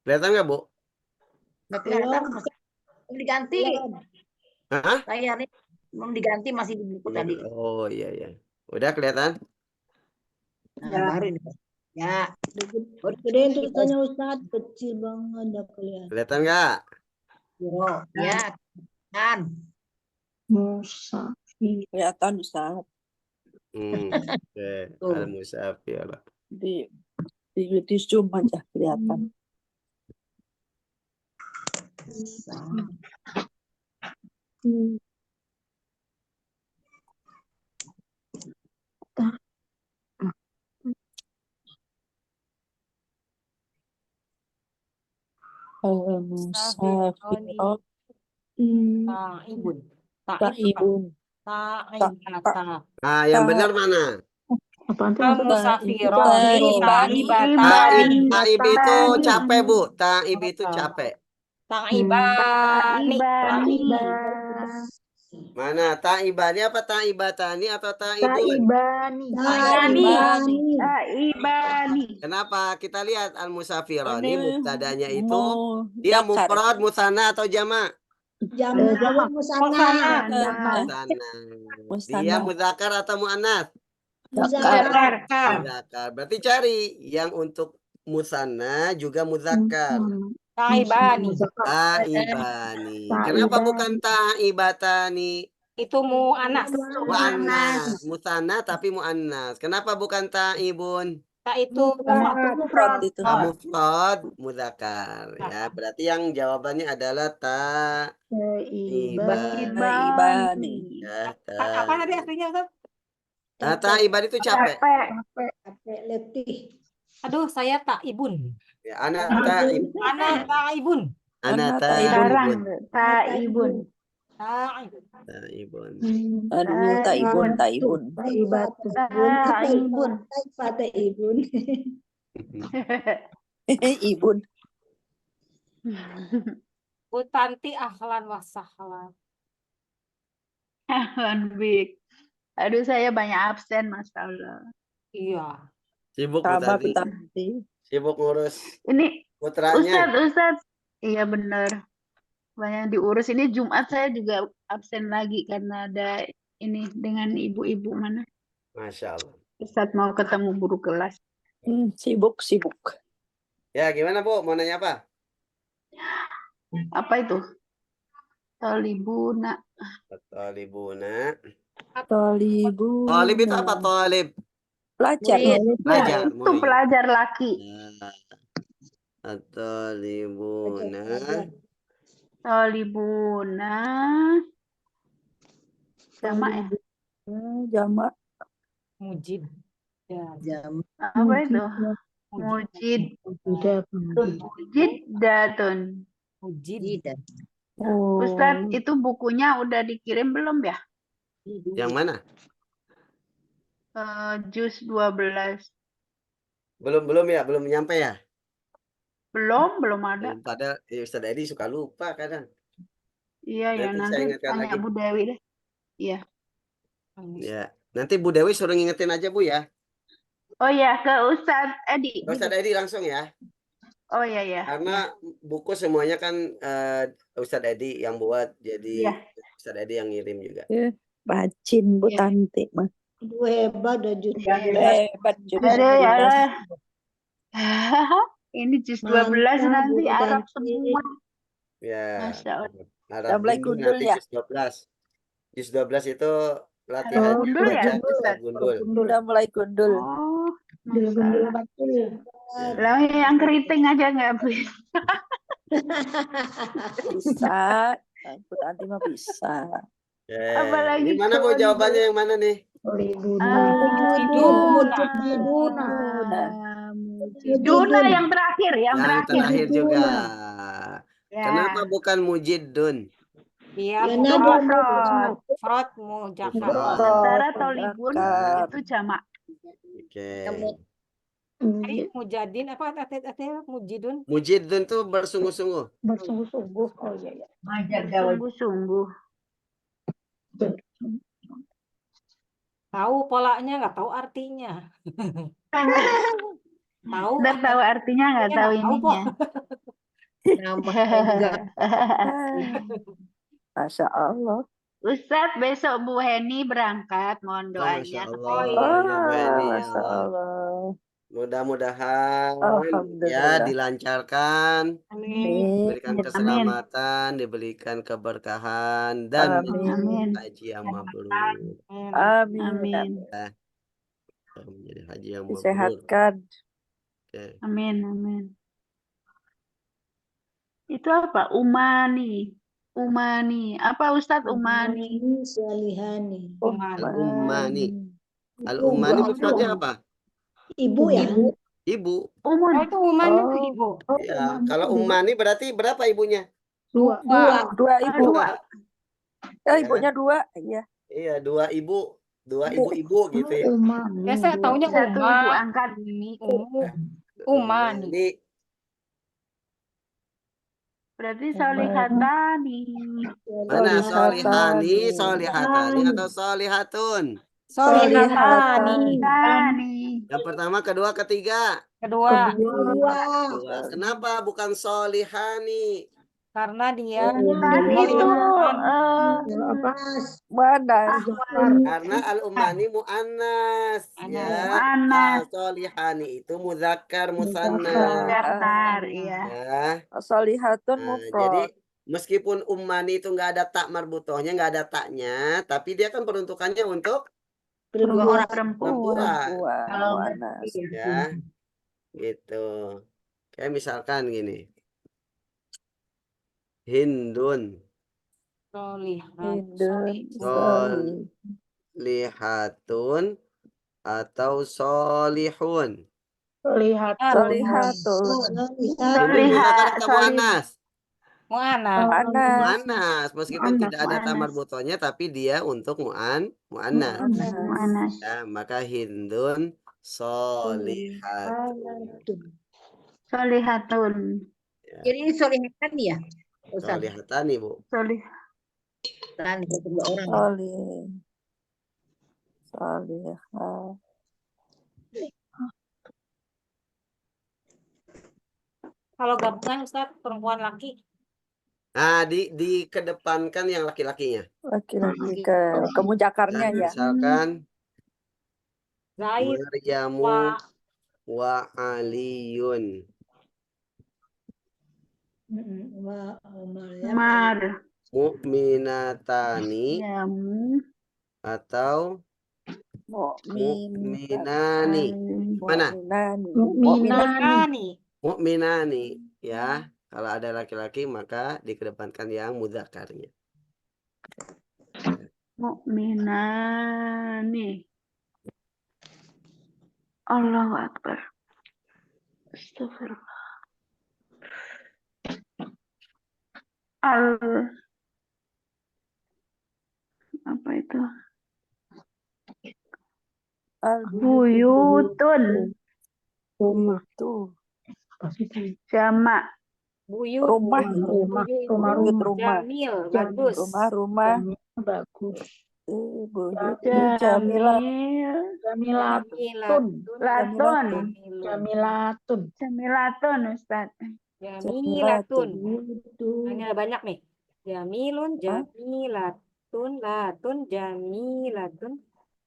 Kelihatan nggak, Bu? Nggak kelihatan. Belum diganti. Hah? Layarnya belum diganti, masih di buku tadi. Oh iya. Udah kelihatan? Nah, baru ini. Ya. Gedein tulisannya Ustadz, kecil banget nggak kelihatan. Kelihatan nggak? Ya, kan. Musa. Kelihatan Ustadz. Oke. Al-Musafir. Di zoom aja kelihatan. Musafirun. Ta'ibun. Ta'ib apa? Taibun. Ta'ibata. Nah, yang benar mana? Apaan tuh Kamu maksudnya? safiron. Taibani. Taib, Ta'ibani. taib itu capek, Bu. Taib itu capek. Ta'ibani. Mana? Taibani apa taibatani atau taibun? Taibani. Taibani. Kenapa? Kita lihat al-musafironi Ini mubtadanya itu dia mudzakkar. mufrad, musanna atau jamak? Jamak. Musana. Musanna. Dia Musanna. muzakkar atau muannats? Muzakkar. Muzakkar. Berarti cari yang untuk musanna juga muzakkar. Ta'ibani. Taibani. Kenapa bukan taibatani? Itu mu'anas. Muannas, musanna tapi muannas. Kenapa bukan taibun? Ta itu Mufrad itu. Mufrad muzakkar ya. Berarti yang jawabannya adalah taibani. Taibani. Ya, apa tadi aslinya, Ustaz? taibani itu capek. Capek letih. Aduh, saya ta'ibun. Ya, anak taib. Anak ta'ibun. Anak Taibun. taibun. Ta'ibun. Taibun. Aduh, taibun. Taibun. Taibun. Ibun. Bu Tanti ahlan wa sahlan. Big. Aduh, saya banyak absen, Masya Allah. Iya. Sibuk Bu Sama Tanti. Tanti. Sibuk ngurus Ini putranya. Ustadz. Iya benar. Banyak diurus. Ini Jumat saya juga absen lagi karena ada ini dengan ibu-ibu mana. Masya Allah. Ustadz mau ketemu guru kelas. Sibuk. Ya, gimana Bu? Mau nanya apa? Apa itu? Tolibuna. Talibuna. Talibun. Talib itu apa? Talib. Pelajar. Belajar. Itu pelajar laki. Talibuna. Tolibuna. Sama ya? Jamak. Mujib. Ya. Apa itu? Mujid. Mujidatun. Mujib. Oh. Ustadz, itu bukunya udah dikirim belum ya? Yang mana? Juz 12. Belum ya, belum nyampe ya. Belum ada. Padahal Ustaz Edi suka lupa kadang. Iya ya, Nanti saya nanti ingatkan tanya lagi. Bu Dewi deh. Iya. Ya, nanti Bu Dewi suruh ngingetin aja Bu ya. Oh ya, ke Ustadz Edi. Ustaz Edi langsung ya. Oh iya ya. Karena buku semuanya kan Ustaz Edi yang buat, jadi Iya. Ustaz Edi yang ngirim juga. Rajin Bu Iya. Tanti mah. Aduh, hebat dah jus. Hebat juga. Aduh ya Allah. Ini juz 12 Mantap, nanti Bu Arab Tanti. semua. Ya. Masya Allah. Arab Udah mulai gundul gundul nanti ya? juz 12. Juz 12 itu latihan gundul ya, baca Ustaz? kisah gundul. Udah mulai gundul. Oh, Dia Masya Allah. betul. Ya. Lah yang keriting aja nggak bisa. Bisa. Bu Tanti mah bisa. Ya. Apalagi Ini mana Bu gundul. jawabannya yang mana nih? Duna yang terakhir, yang Yang terakhir. terakhir juga. Ya. Kenapa bukan Mujidun? Iya, Karena dia Mufrad. mufrad mujakkar. Mufrad. Sementara tolibun Muzakkar. itu jamak. Oke. Jadi mujadin apa artinya mujidun? Mujidun tuh bersungguh-sungguh. bersungguh-sungguh. Oh iya ya. Sungguh-sungguh. Tahu polanya, nggak tahu artinya. Tahu. Nggak tahu artinya, nggak tahu Nggak tahu, ininya. Masya Allah. Ustadz, besok Bu Heni berangkat. Mohon Masya doanya. Allah. Oh, iya. Ya, Bu Heni, ya Masya Allah. Allah. Mudah-mudahan Alhamdulillah. ya dilancarkan, Amin. diberikan keselamatan, diberikan keberkahan dan Amin. haji yang mabrur. Amin. Amin. Menjadi haji yang mabrur. Disehatkan. Oke. Amin. Amin. Itu apa? Umani. Umani. Apa Ustadz Umani? Salihani. Al-ummani. Umani. Al-ummani Ibu. mufradnya apa? Ibu ya? Ibu. Umun. Oh, itu uman itu Oh, ibu. Ya, kalau ummani berarti berapa ibunya? Dua. dua ibu. Dua. Ya, ibunya dua. Iya. Iya, dua ibu-ibu gitu ya. Biasa taunya Satu uma, ibu angkat. ini umu, umani. Ummani. Berarti solihatani. Mana Solihatani. solihatani atau solihatun? Solihatani. Tani. Yang pertama, kedua, ketiga. Kedua, Dua. Kenapa bukan solihani? karena dia Tani itu Mana? Karena al-ummani mu'annas. Ya. Mu'annas. Solihani itu muzakkar musannas. daftar, iya. Ya. Solihatun Nah, jadi mufrad. meskipun ummani itu nggak ada tak marbutohnya, nggak ada taknya, tapi dia kan peruntukannya untuk Dua orang. perempuan. Kalau Muannas. Ya, gitu. Kayak misalkan gini. Hindun, Hindun. Sol. lihatun, atau solihun. Solihatun. Hindun muzakkar atau muannas? mu'anas. Muannas. Muannas, meskipun Muannas, tidak ada tamar muannas. butohnya, tapi dia untuk muannas. Mu'annas. Ya, maka hindun solihatun. Solihatun. Jadi ini solihatan ya, Ustaz. Solihatan ibu. Solihatan kedua orang. Solihat. Kalau gabungan Ustaz, perempuan laki. Nah, dikedepankan yang laki-lakinya. Laki-laki ke mujakarnya Nah, ya. misalkan Zaid, Maryamu Wa, wa Aliyun. Mar. Mu'minatani Jamu. atau mu'minani. Mana? Mu'minani. Mu'minani. Ya, kalau ada laki-laki maka dikedepankan yang mudzakarnya. Mu'minani. Allahu Akbar. Astagfirullah. Apa itu? Buyutun. Jamak. Buyut. Rumah. Buyut. Rumah. Jamil. Bagus. Rumah. Buyut jamilah. Jamilatun, Ustaz. Jamilatun. Ini ada banyak nih. Jamilun, jamilatun, latun, jamilatun.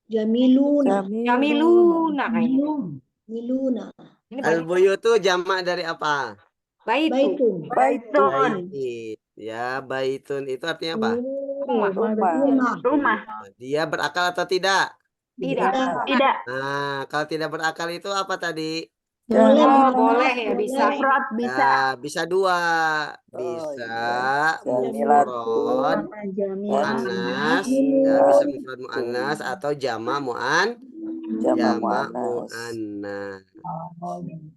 Jamiluna. Jamiluna kayaknya. Miluna. Ini banyak. Al-buyutu jamak dari apa? Baitu. Baitun. Bait. Ya, baitun itu artinya apa? Rumah. Dia berakal atau tidak? Tidak. Tidak. Nah, kalau tidak berakal itu apa tadi? Oh, boleh ya, bisa. Mufrad bisa. Ya, bisa dua. Bisa mufrad mu'annas, ya bisa mufrad mu'annas atau jama mu'annas.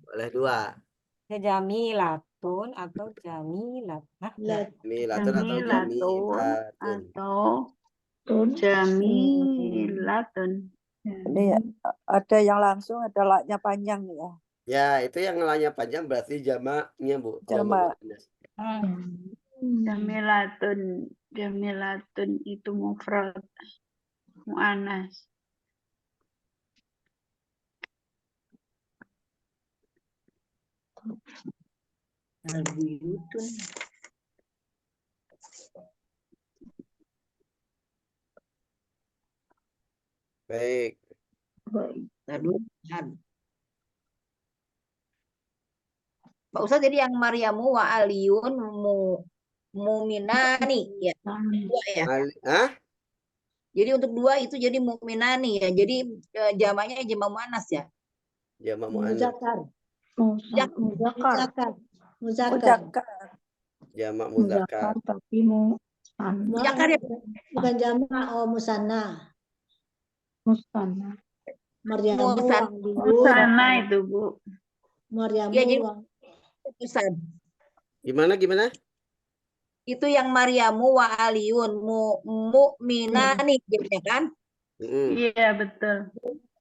Boleh dua. Ya, jamilatun atau jamilat. Nah, Jamilatun atau jamilatun. Atau jamilatun. Ini ada yang langsung, ada laknya panjang ya. Ya, itu yang ngelanya panjang berarti jamaknya, Bu. Jamak. Mu'annas. Jamilatun itu mufrad mu'annas. Al-buyutun. Baik. Aduh. Pak Ustadz, jadi yang Maryamu wa Aliyun muminani ya. Dua ya. Hah? Jadi untuk dua itu jadi muminani ya. Jadi jamaknya jamak muannas ya. Jamak mu'annas. Muzakkar. Jamak Muzakkar muzakkar. tapi mau Muzakkar ya? bukan jamak, oh musanna. Musanna. Maryamu Musan- Aliyun. Musanna itu, Bu. Maryamu Ya, jadi wa- Ustaz. Gimana? Itu yang Maryamu wa Aliyun mu'minani jadinya kan? Mm-mm. Iya, betul.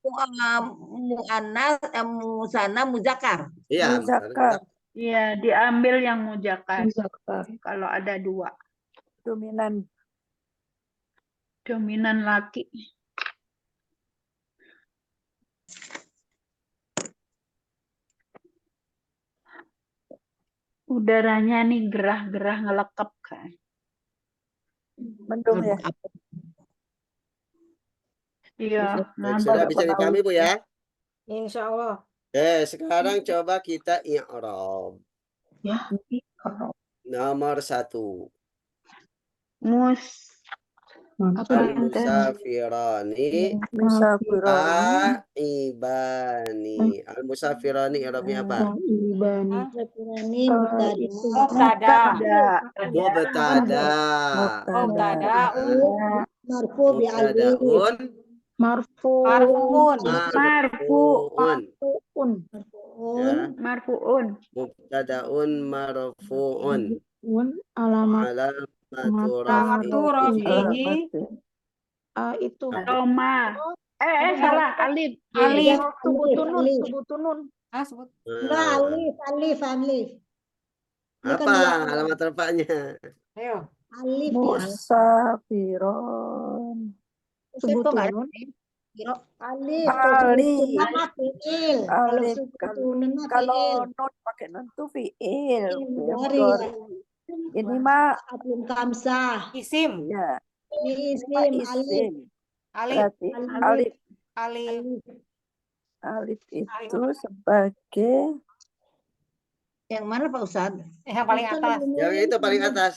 Mu'annas musanna muzakkar. Iya, Muzakkar. Iya, diambil yang muzakkar. Muzakkar. Kalau ada 2. Dominan. Dominan laki. Udaranya nih gerah-gerah ngelekep kan. Mendung ya. Iya, Baik, sudah bisa dipahami Bu ya? Insya Allah. Sekarang coba kita i'rab. Ya. Nomor 1. Al-musafirani Musafirani. aibani. Al-musafirani i'rabnya apa? Musafirani Mubtada. Mubtada. Mubtadaun. marfu bi alif. Mubtadaun. Marfuun. Marfu'un. Ya. Marfuun. Mubtadaun marfu'un. Alamat Alamatu Alamatu rafihi. itu Roma. Salah. Alif. Alif. Subutunun. Sebut. Enggak, alif. Apa alamat rafa'nya? Ayo. Alif ya. Musafiron. Subutunun. Alif. Alif. Nama fi'il. Kalau Alif. subutunun mah Kalau fi'il. non pakai non tuh fi'il. Mudhari ya. Ini mah Atlum kamsah. Isim. ya. Ini Ini mah isim. Alif. isim. Alif. Berarti alif. Alif. Alif itu sebagai Yang mana Pak Ustaz? Yang paling atas. Yang itu paling atas.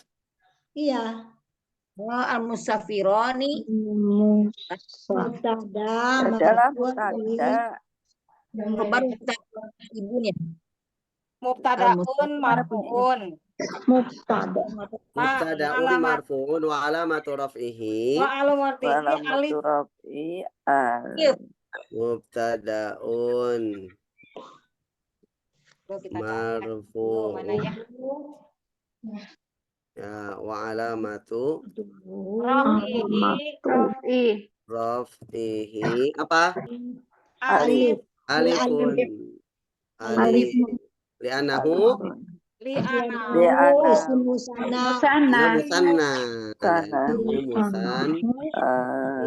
Iya. Al-musafirani Mubtada. adalah marfu' mutada. khabar ibunya. Mubtadaun marfuun. Mubtada. Mubtadaun marfu'un wa alamatu raf'ihi. Wa alamati alif. Walamatu rafi Iya. Mubtadaun Tuh, kita catat dulu mana ya? ya wa alamatu Rafihi. raf'ihi apa? Alif. Alifun. Alif. Li'annahu Li'ana. Isim musanna. Musanna.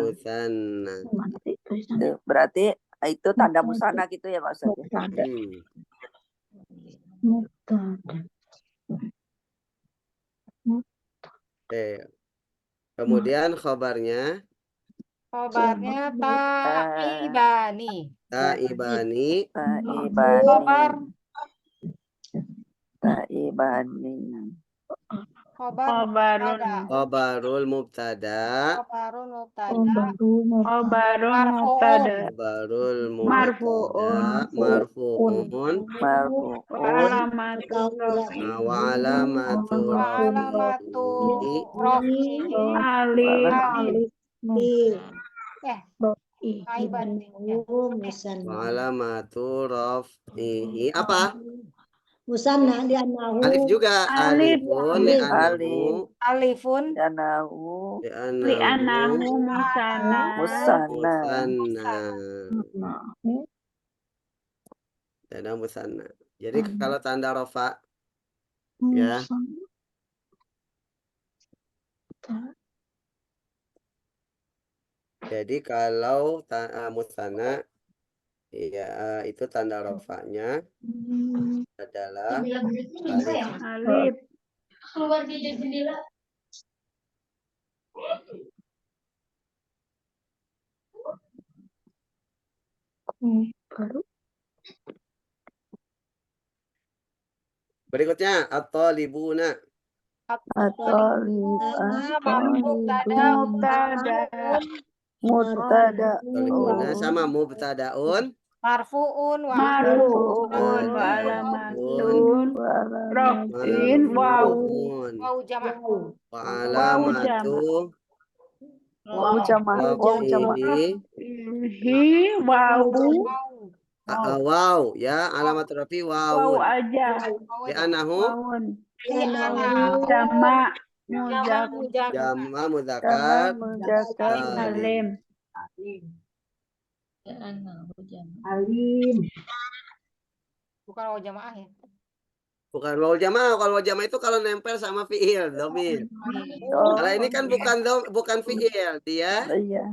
Musanna. Berarti itu tanda musana gitu ya Pak Ustaz. Kemudian khabarnya Ta'ibani. Ta'ibani. Khabarul mubtada. Marfu'un. Wa alamatu raf'ihi apa? Musanna li'annahu. Alif juga. Alifun li'annahu. Alifun. Li'annahu musanna. Tanda musanna. Jadi kalau tanda rafa ya. Jadi kalau musanna ya itu tanda rafanya adalah Alif. Keluar di jendela. Berikutnya at-talibuna. Talibuna sama mubtadaun marfuun wa alamatun raf'in waw marfu'un Wau jamak. wa alamatu Wau jama. Wau jama. rafihi waw waw ya alamat rafi waw wawun aja li'annahu wawun Li'annahu jama' jamak mudzakkar jama Jama mudzakkar muzakkar salim. salim. bukan wau jamaah ya. Bukan waw jamaah. Kalau waw jamaah itu kalau nempel sama fiil dhamir. Oh, Kalau ini kan bukan fiil, dia iya.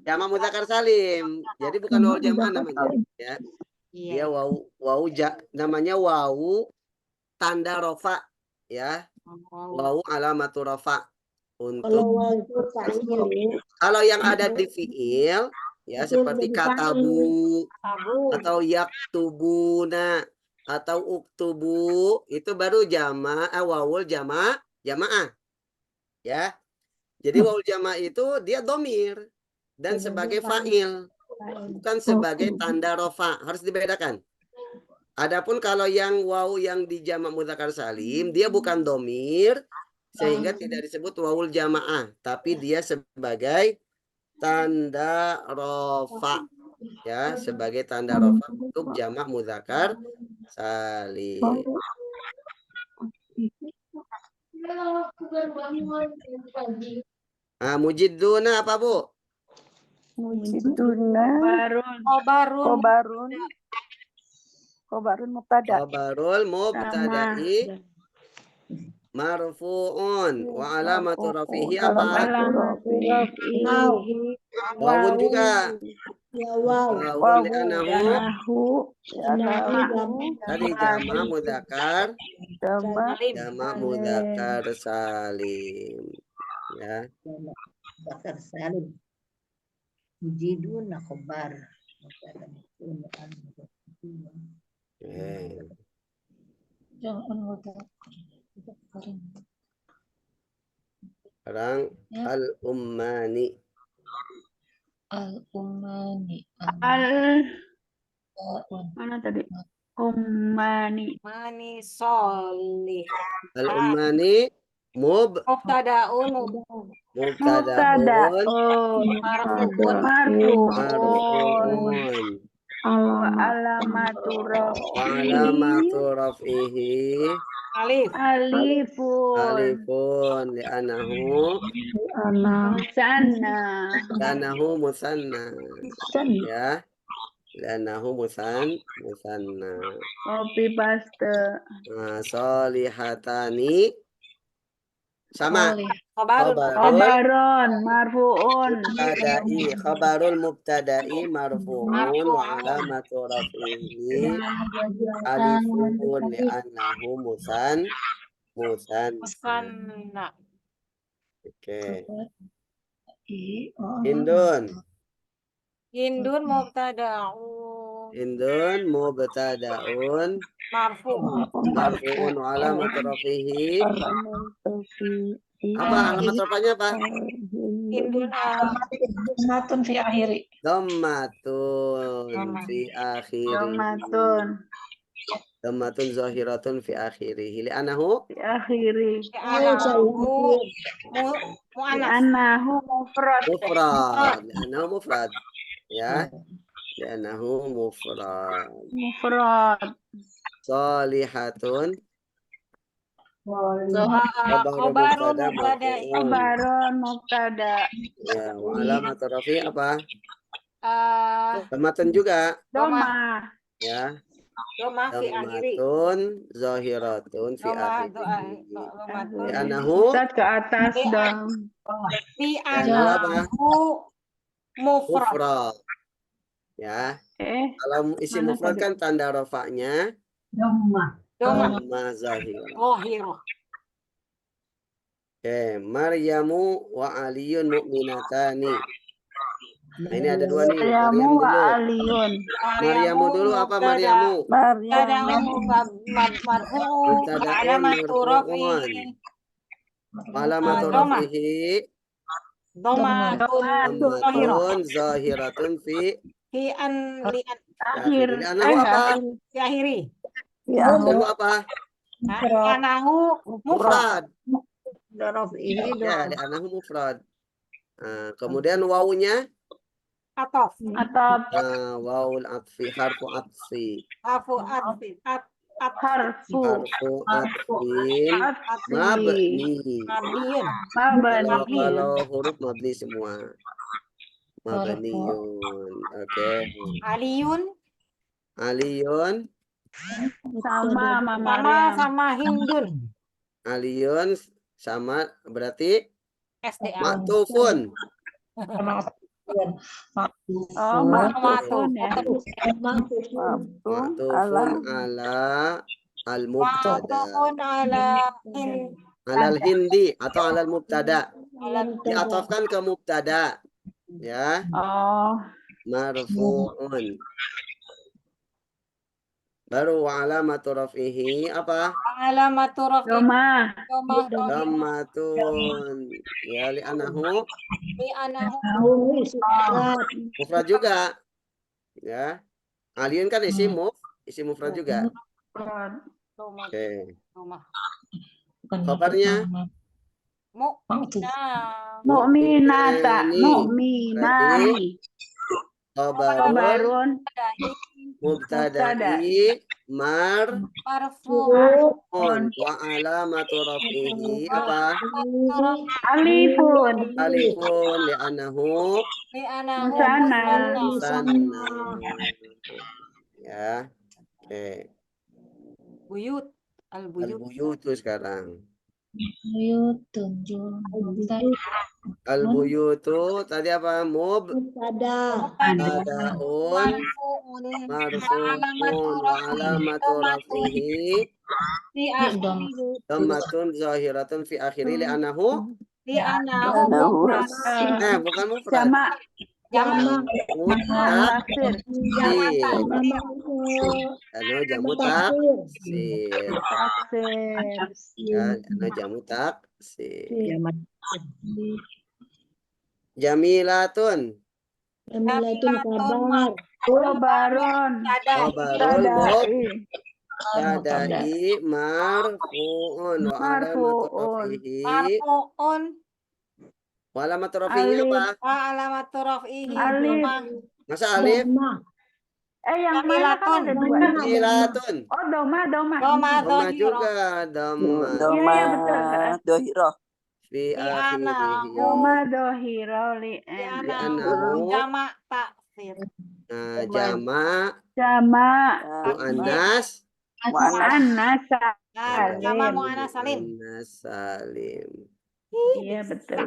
jama mudzakkar salim. Jadi bukan waw jamaah namanya. Ya. Dia Iya. namanya wawu tanda rofa ya. Wawu alamatu rofa untuk kalau yang ada di fiil ya seperti katabu atau yaktubuna atau uktubu itu baru wawul jamaah ya. Jadi wawul jamaah itu dia domir dan sebagai fa'il bukan sebagai tanda rofa, harus dibedakan. Adapun kalau yang waw yang di jamak mudzakkar salim dia bukan domir sehingga tidak disebut wawul jamaah, tapi dia sebagai tanda rofa ya, sebagai tanda rofa untuk jamak mudzakkar salim. Mujiduna apa Bu? Mujiduna Barun khobarun. Khobarun mubtada. Khabarul mubtada'i marfu'un wa alamatu rafihi apa? Wawun juga. Wawun li'annahu tadi jama mudzakkar jama mudzakkar salim ya. Mudzakkar salim. Mujiduna khobar. Sekarang al-ummani. Mana tadi? Ummani. Mani solih. Al-ummani Mubtadaun mubtadaun marfu'un Wa alamatu rafihi alifun li'annahu musanna ya, li'annahu musanna. Copy paste. Solihatani sama Khobarun marfu'un khabarul mubtada'i marfu'un wa alamatu rafihi alifun li'annahu musanna. Oke. Hindun mubtadaun marfu'un wa alamatu rafihi apa alamat rafanya apa? Hindun Dhammatun fi akhiri. Dhammatun zahiratun fi akhirih li'annahu annahu mufrad ya, li'annahu mufrad. Solihatun Khobarun mubtada ya, wa alamat rafi apa? Dhammatun juga ya. Dhammatun zahiratun fi akhirih li'annahu ke atas dong. mufrad ya. Kalau isi mufrad kan tanda rafa'nya dhamma zahirah. Oke, Maryamu wa Aliyun mu'minatani. Nah, ini ada dua nih. Maryamu dulu. Maryamu dulu apa Maryamu? Alamatu rafihi dhammatun zahiratun fi Akhir. li'annahu apa? Ya, Li'annahu apa? Li'anahu mufrad. Mufrad. Rafihi Ya, li'anahu mufrad. Nah, kemudian wawunya Atof. Atau wawul atfi, harfu atfi. Afu atfi. harfu Harfu atfin atfi mabni. Mabniyun. mabni. Kalau huruf mabni semua. Mabniyun. Oke. Aliyun. Aliyun. Sama Mama Sama Maryam. sama Hindun. Aliyun sama berarti SDA. maktufun. Oh, maktufun ya. Mabtung Maktufun ala ala al-mubtada. Ma'tufun ala Alal hindi atau alal mubtada. Alam Diatofkan ke mubtada. Ya, Oh, marfu'un. Baru wa alamatu raf'ihi apa? alamatu rafi Doma. Dammatun. Ya, li'anahu li'anahu mufrad juga. Ya. Aliyun kan isim mufrad juga. rumah Oke. rumah Kabarnya Mu'minata. Ini. Mu'minani. Khabarun Kabarun. mubtada'i marfu'un wa alamatu raf'ihi apa? Alifun. Alifun li'anahu li'anahu Musanna. musanna. Ya. Oke. buyut al-buyut Al-buyutu sekarang. Al-buyutu tadi apa? Mubtadaun marfu'un wa alamatu raf'ihi di akhiri dhammatun zahiratun fi akhiri li'anahu li'anahu bukan mufrad. jamak Mutaksir. Taksir. Ano jamu taksir. Taksir. Ya, ano jamu taksir. Jamilatun. Kabarun. Khabarul Tadai. mubtada'i marfu'un wa alamatu raf'ihi. marfu'un Wa alamatu raf'ihi apa? wa alamatu raf'ihi Alif. Masa alif? Yang mana kan ada dua. Jamilatun. Oh, doma. doma Dhamma dhahiro juga. Dhamma. Iya, betul. dohiro. Fi Li'anahu. akhirih. Doma dohiro Li'anahu. jamak taksir Nah, jama Sama muannas Anas sama mu'annas salim muannas salim. Iya, betul.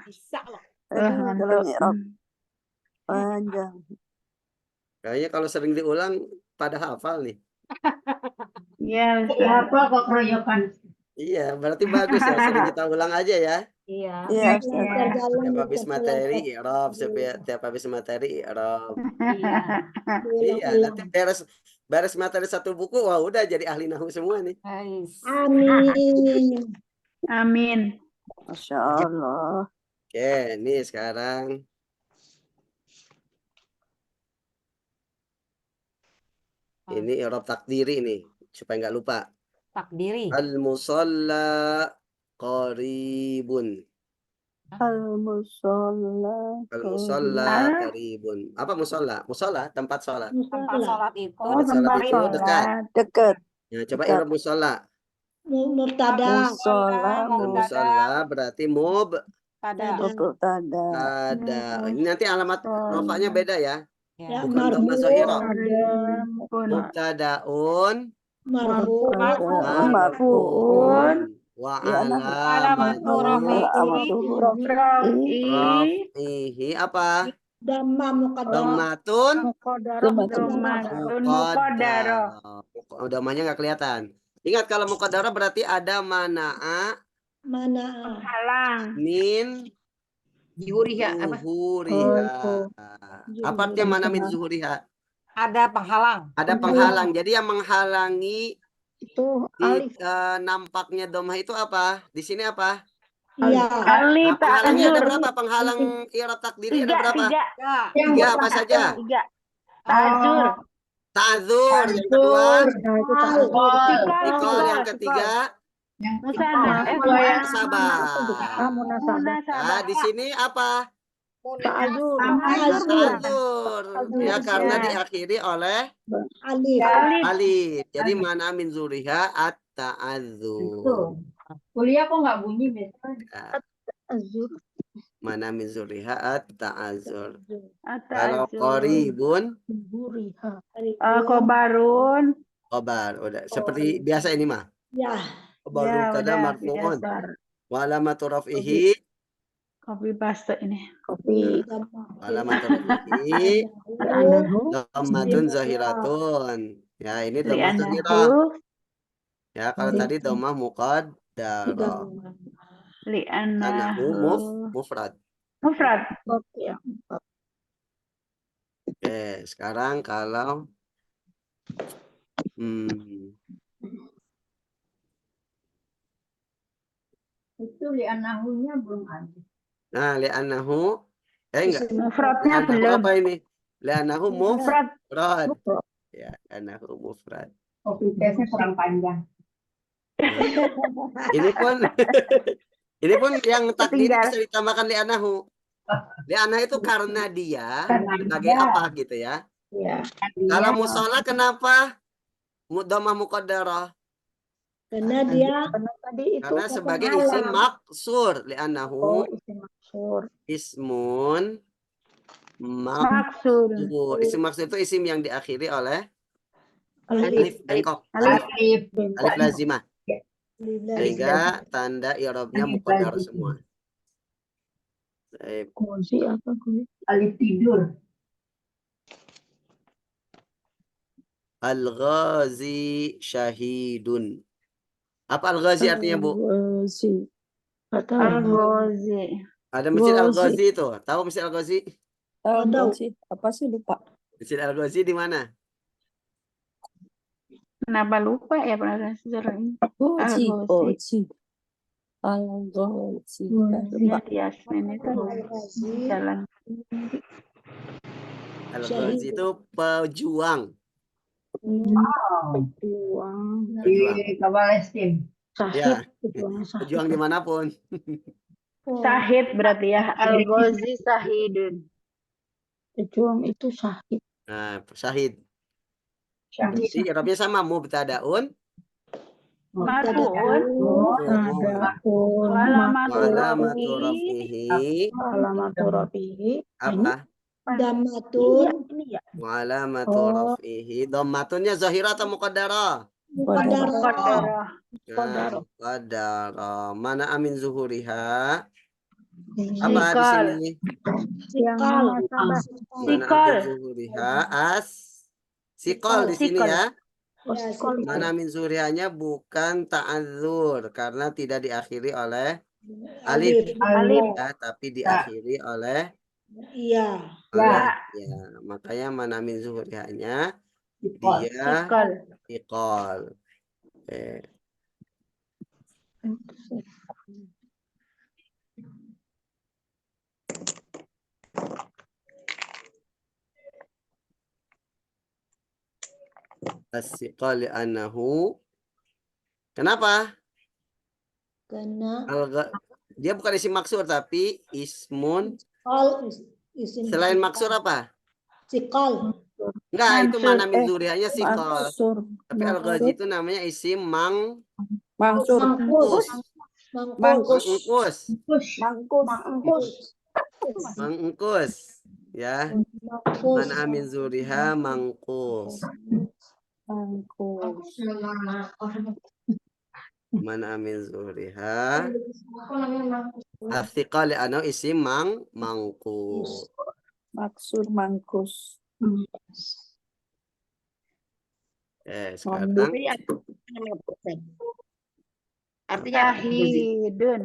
bisa loh Aduh, kalau mi'rab panjang. Kayaknya kalau sering diulang pada hafal nih. Iya, Apa kok keroyokan? Iya, berarti bagus ya. Sering kita ulang aja ya. iya Iya, Setiap habis materi i'rab, setiap habis materi i'rab. Iya, nanti beres materi satu buku, wah udah jadi ahli nahwu semua nih. Amin. Masya Allah. Oke, nih sekarang ini i'rab takdiri nih, supaya nggak lupa. takdiri Al-musalla qaribun. Al-musalla. Al-musalla qaribun. Apa musalla? Musalla, tempat sholat. tempat sholat itu Oh, Tempat sholat tempat itu dekat. sholat. Dekat. Ya, coba Dekat. i'rab musalla. Musola. Al-musalla berarti tada Mubtada. ada. Ini nanti alamat rofanya beda ya. ya Bukan dhamma zahirah. Pun. Mubtadaun Marfu'un. marfu'un wa Ya, alamatu alamatu Rafi. raf'ihi apa? Dhammatun Domatun muqaddarah. Dhammanya nggak kelihatan. Ingat kalau muqaddarah berarti ada mana'a Halang. min Zuhuriha apa? zuhuriha. Apa artinya mana min zuhuriha? ada penghalang Ada penghalang. Jadi yang menghalangi Itu nampaknya dhammah itu apa? Di sini apa? Ali Nah, penghalangnya ada ta'zur. berapa? Penghalang i'rab takdiri ada berapa? Tiga. Tiga apa saja? Tiga. Ta'zur. Ta'adzur yang kedua. Sikol, Sikol yang ketiga. Musana, Sabar. Nah, di sini apa? Ta'adzur. Ya, karena diakhiri oleh Alif. alif. Jadi mana min zuriha at-ta'adzur. Kuliah kok nggak bunyi biasanya? Ya, mana min zuriha at-ta'adzur. Kalau Ata'adzur. qoribun, Khobarun. khobar. Udah seperti biasa ini mah. Ya. Khobar Ya, mubtada udah marfu'un. biasa. Wa alamatu raf'ihi, Copy paste ini. wa alamatu raf'ihi dhammatun zahiratun. Ya, ini dhammah zahirah. Li'anahu. Ya, kalau tadi dhammah muqaddarah. Anahu Li'anahu. mufrad. Mufrad. Oke, sekarang kalau Itu li'anahunya belum ada. nah, li'annahu enggak. Mufradnya Li'annahu belum. apa ini? Li'annahu Mufrad. mufrad. Ya, li'annahu mufrad. Copy paste-nya kurang panjang. Ini pun ini pun yang takdir Tinggal. bisa ditambahkan li'annahu. Li'annahu itu karena dia Karena sebagai dia. apa gitu ya. Kalau musola kenapa dhammah muqaddarah? Karena dia Karena sebagai isim maksur li'annahu ismun Maksud. maksur. Isim maksur itu isim yang diakhiri oleh Alif. alif bengkok, Alif. alif lazimah. Alif. Sehingga tanda i'rabnya muqaddar semua. Baik. Alif tidur. Al-ghazi syahidun. Apa al-ghazi artinya, Bu? Al-Ghazi. Ada masjid al-ghazi itu. Tahu masjid al-ghazi? Tahu sih. Apa sih lupa? Masjid al-ghazi di mana? Kenapa lupa ya pernah sejarah ini? Al-Ghazi. Al-Ghazi. Ya, di Yasmin itu jalan. Al-ghazi itu pejuang. Di Kabalestin. Ya, pejuang dimanapun. Sahid berarti ya. Al-Ghazi Sahidun. Nah, syahid. Syahid. Jadi i'rabnya sama mubtadaun Marfu'un. Walamatu raf'ihi apa? Damatun. Walamatu raf'ihi dhammatunnya zahirah atau muqaddarah? Qadarah. Nah, muqaddarah. Mana amin zuhuriha? Apa di Sikal. sini? Sikal. Mana Sikal. amin zuhuriha? Sikol di sini ya. Mana min zuhrihanya bukan ta'adzur karena tidak diakhiri oleh alif. Ya, tapi diakhiri oleh Iya. ya. Makanya mana min zuhrihanya dia iqal. Oke. As-siqal li'annahu. Kenapa? Karena Dia bukan isim maksur tapi ismun. isim Selain maksur apa? sikal. Enggak, itu mana min zuriyahnya sikal. Mansur. Tapi al-ghazi itu namanya isim Mansur. mangkus. Mangkus. Mangkus. Ya. Mana min zuriha mangkus. Mana min zuriha as-siqal li'annahu isim mangkus. Maksur mangkus. Sekarang Artinya Sahidun.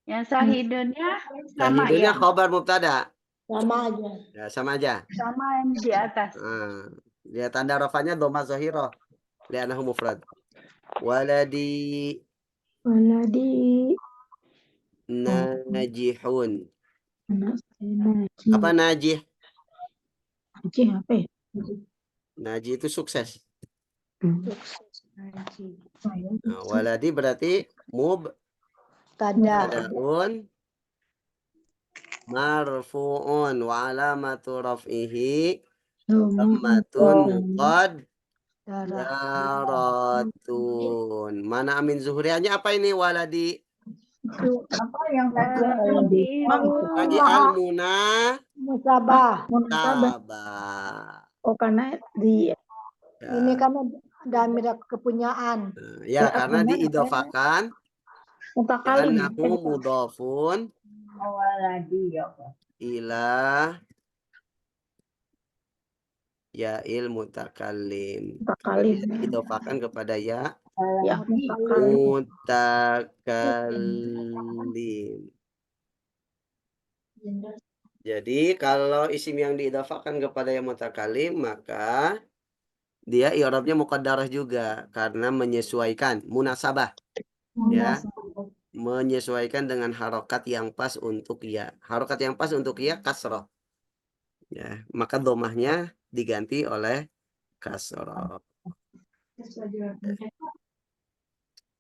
Yang sahidunnya sama sahidunnya ya. khabar mubtada. Sama aja. Ya, sama aja. Sama yang di atas. Dia tanda rafanya dhammah zahirah li'annahu mufrad. Waladi najihun. Apa najih? Najih apa ya? Najih itu sukses. Najih. Nah, waladi berarti Tada. mubtadaun marfu'un wa alamatu raf'ihi dhammatun muqaddaratun. Mana amin zuhrianya apa ini waladi? Apa yang Waladi Bagi itu al-muna Musabah. tabah. Oh, karena di Ya. ini kan damir kepunyaan. Ya, karena diidofakan Mutakalim. annahu mudhafun ila ya'il mutakallim. Karena Mutakallim. dia diidofakan kepada ya Ya, mutakallim. mutakallim. Jadi kalau isim yang diidofakan kepada yang mutakallim, maka dia i'rabnya muqaddarah juga karena menyesuaikan munasabah, ya, menyesuaikan dengan harokat yang pas untuk ya. Harokat yang pas untuk ya kasroh, ya, maka domahnya diganti oleh kasroh.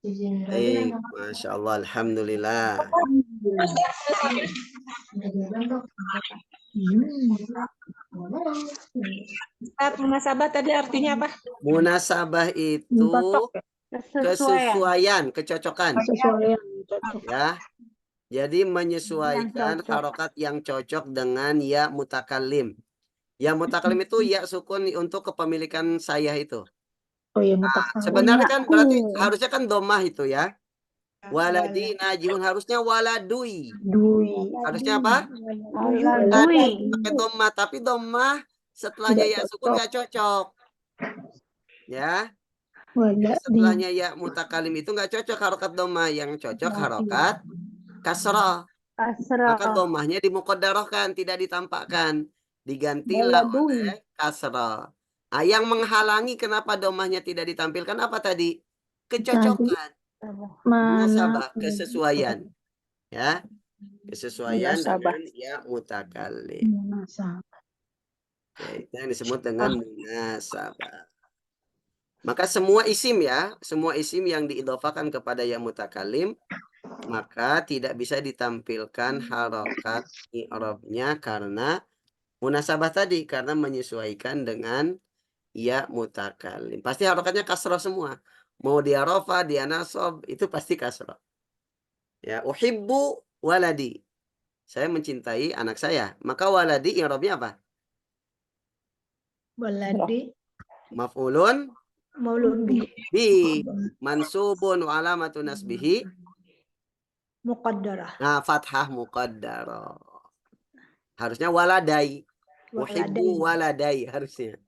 Baik, masya Allah, alhamdulillah. Ustaz, munasabah tadi artinya apa? Munasabah itu kesesuaian, kecocokan, Sesuai yang cocok. ya. Jadi menyesuaikan harokat yang cocok dengan ya mutakallim. Ya mutakallim itu ya sukun untuk kepemilikan saya itu. Oh ya, Nah, mutakallim. sebenarnya kan berarti harusnya kan domah itu ya. Waladi najihun harusnya waladui. Dui. Harusnya apa? Waladui. Pakai domah, tapi domah setelahnya Tidak ya sukun nggak cocok. Ya. Jadi Waladi. setelahnya ya mutakalim itu nggak cocok harokat domah, yang cocok harokat kasroh. Maka Asra. domahnya dimuqaddarahkan, tidak ditampakkan, digantilah Waladui. oleh kasroh. Nah, yang menghalangi kenapa domahnya tidak ditampilkan apa tadi? Kecocokan, Mana? munasabah, kesesuaian, ya, kesesuaian Munasabah. dengan ya mutakallim. Munasabah. Ya, itu yang disebut dengan munasabah. Maka semua isim ya, semua isim yang diidofakan kepada ya mutakallim, maka tidak bisa ditampilkan harokat i'rabnya karena munasabah tadi, karena menyesuaikan dengan ya mutakallim. Pasti harokatnya kasroh semua. Mau dia rofa, dia nasob, itu pasti kasroh. Ya, uhibbu waladi. Saya mencintai anak saya. Maka waladi i'rabnya apa? Waladi. Maf'ulun Maulud bi, mansubun wa alamatu nasbihi. Muqaddarah. Nah, fathah muqaddarah. Harusnya waladai. Uhibbu waladai harusnya.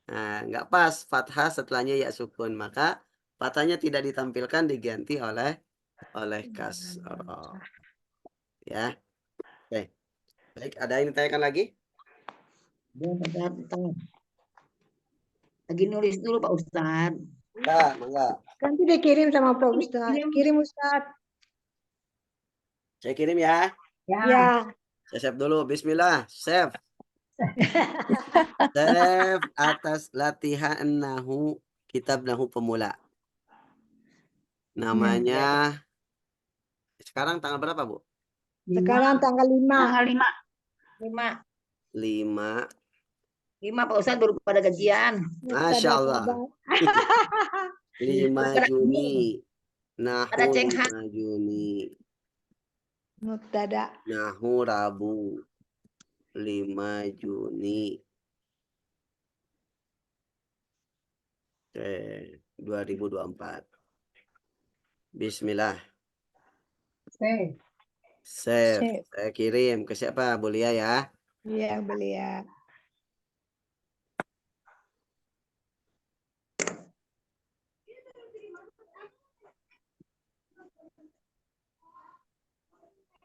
Nah, nggak pas fathah setelahnya ya sukun, maka fathahnya tidak ditampilkan, diganti oleh kasroh. Ya. Oke. Baik, ada yang ditanyakan lagi? Lagi nulis dulu Pak Ustadz. Enggak, enggak. Nanti dikirim sama Pak Ustaz. Kirim Ustaz. Saya kirim ya. Ya. Saya save dulu. Bismillah. Save. Save atas latihan nahu, kitab nahu pemula. Namanya sekarang tanggal berapa, Bu? Sekarang tanggal 5. Tanggal 5. 5 5. Pak Ustadz baru pada gajian. Masya Allah. 5 Juni. Nahu Ada Cenghan. 5 Juni. Mubtada. Nahu Rabu 5 Juni. Oke, 2024. Bismillah. Save. Saya kirim ke siapa? Bu Lia ya. Iya, beliau.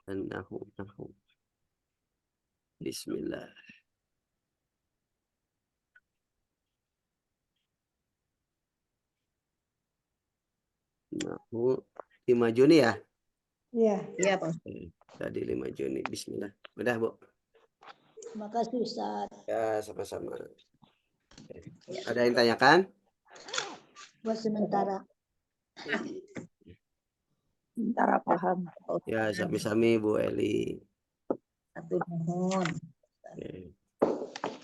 Nahu. Bismillah. Nahu 5 Juni ya. Iya. Iya, Pak Ustaz. Tadi 5 Juni. Bismillah. Udah, Bu? Terima kasih Ustaz. Ya, sama-sama. Ada yang tanyakan? Buat sementara. Sementara paham. Ya, sami-sami Bu Eli. Satu mohon.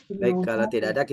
Baik, kalau tidak ada kita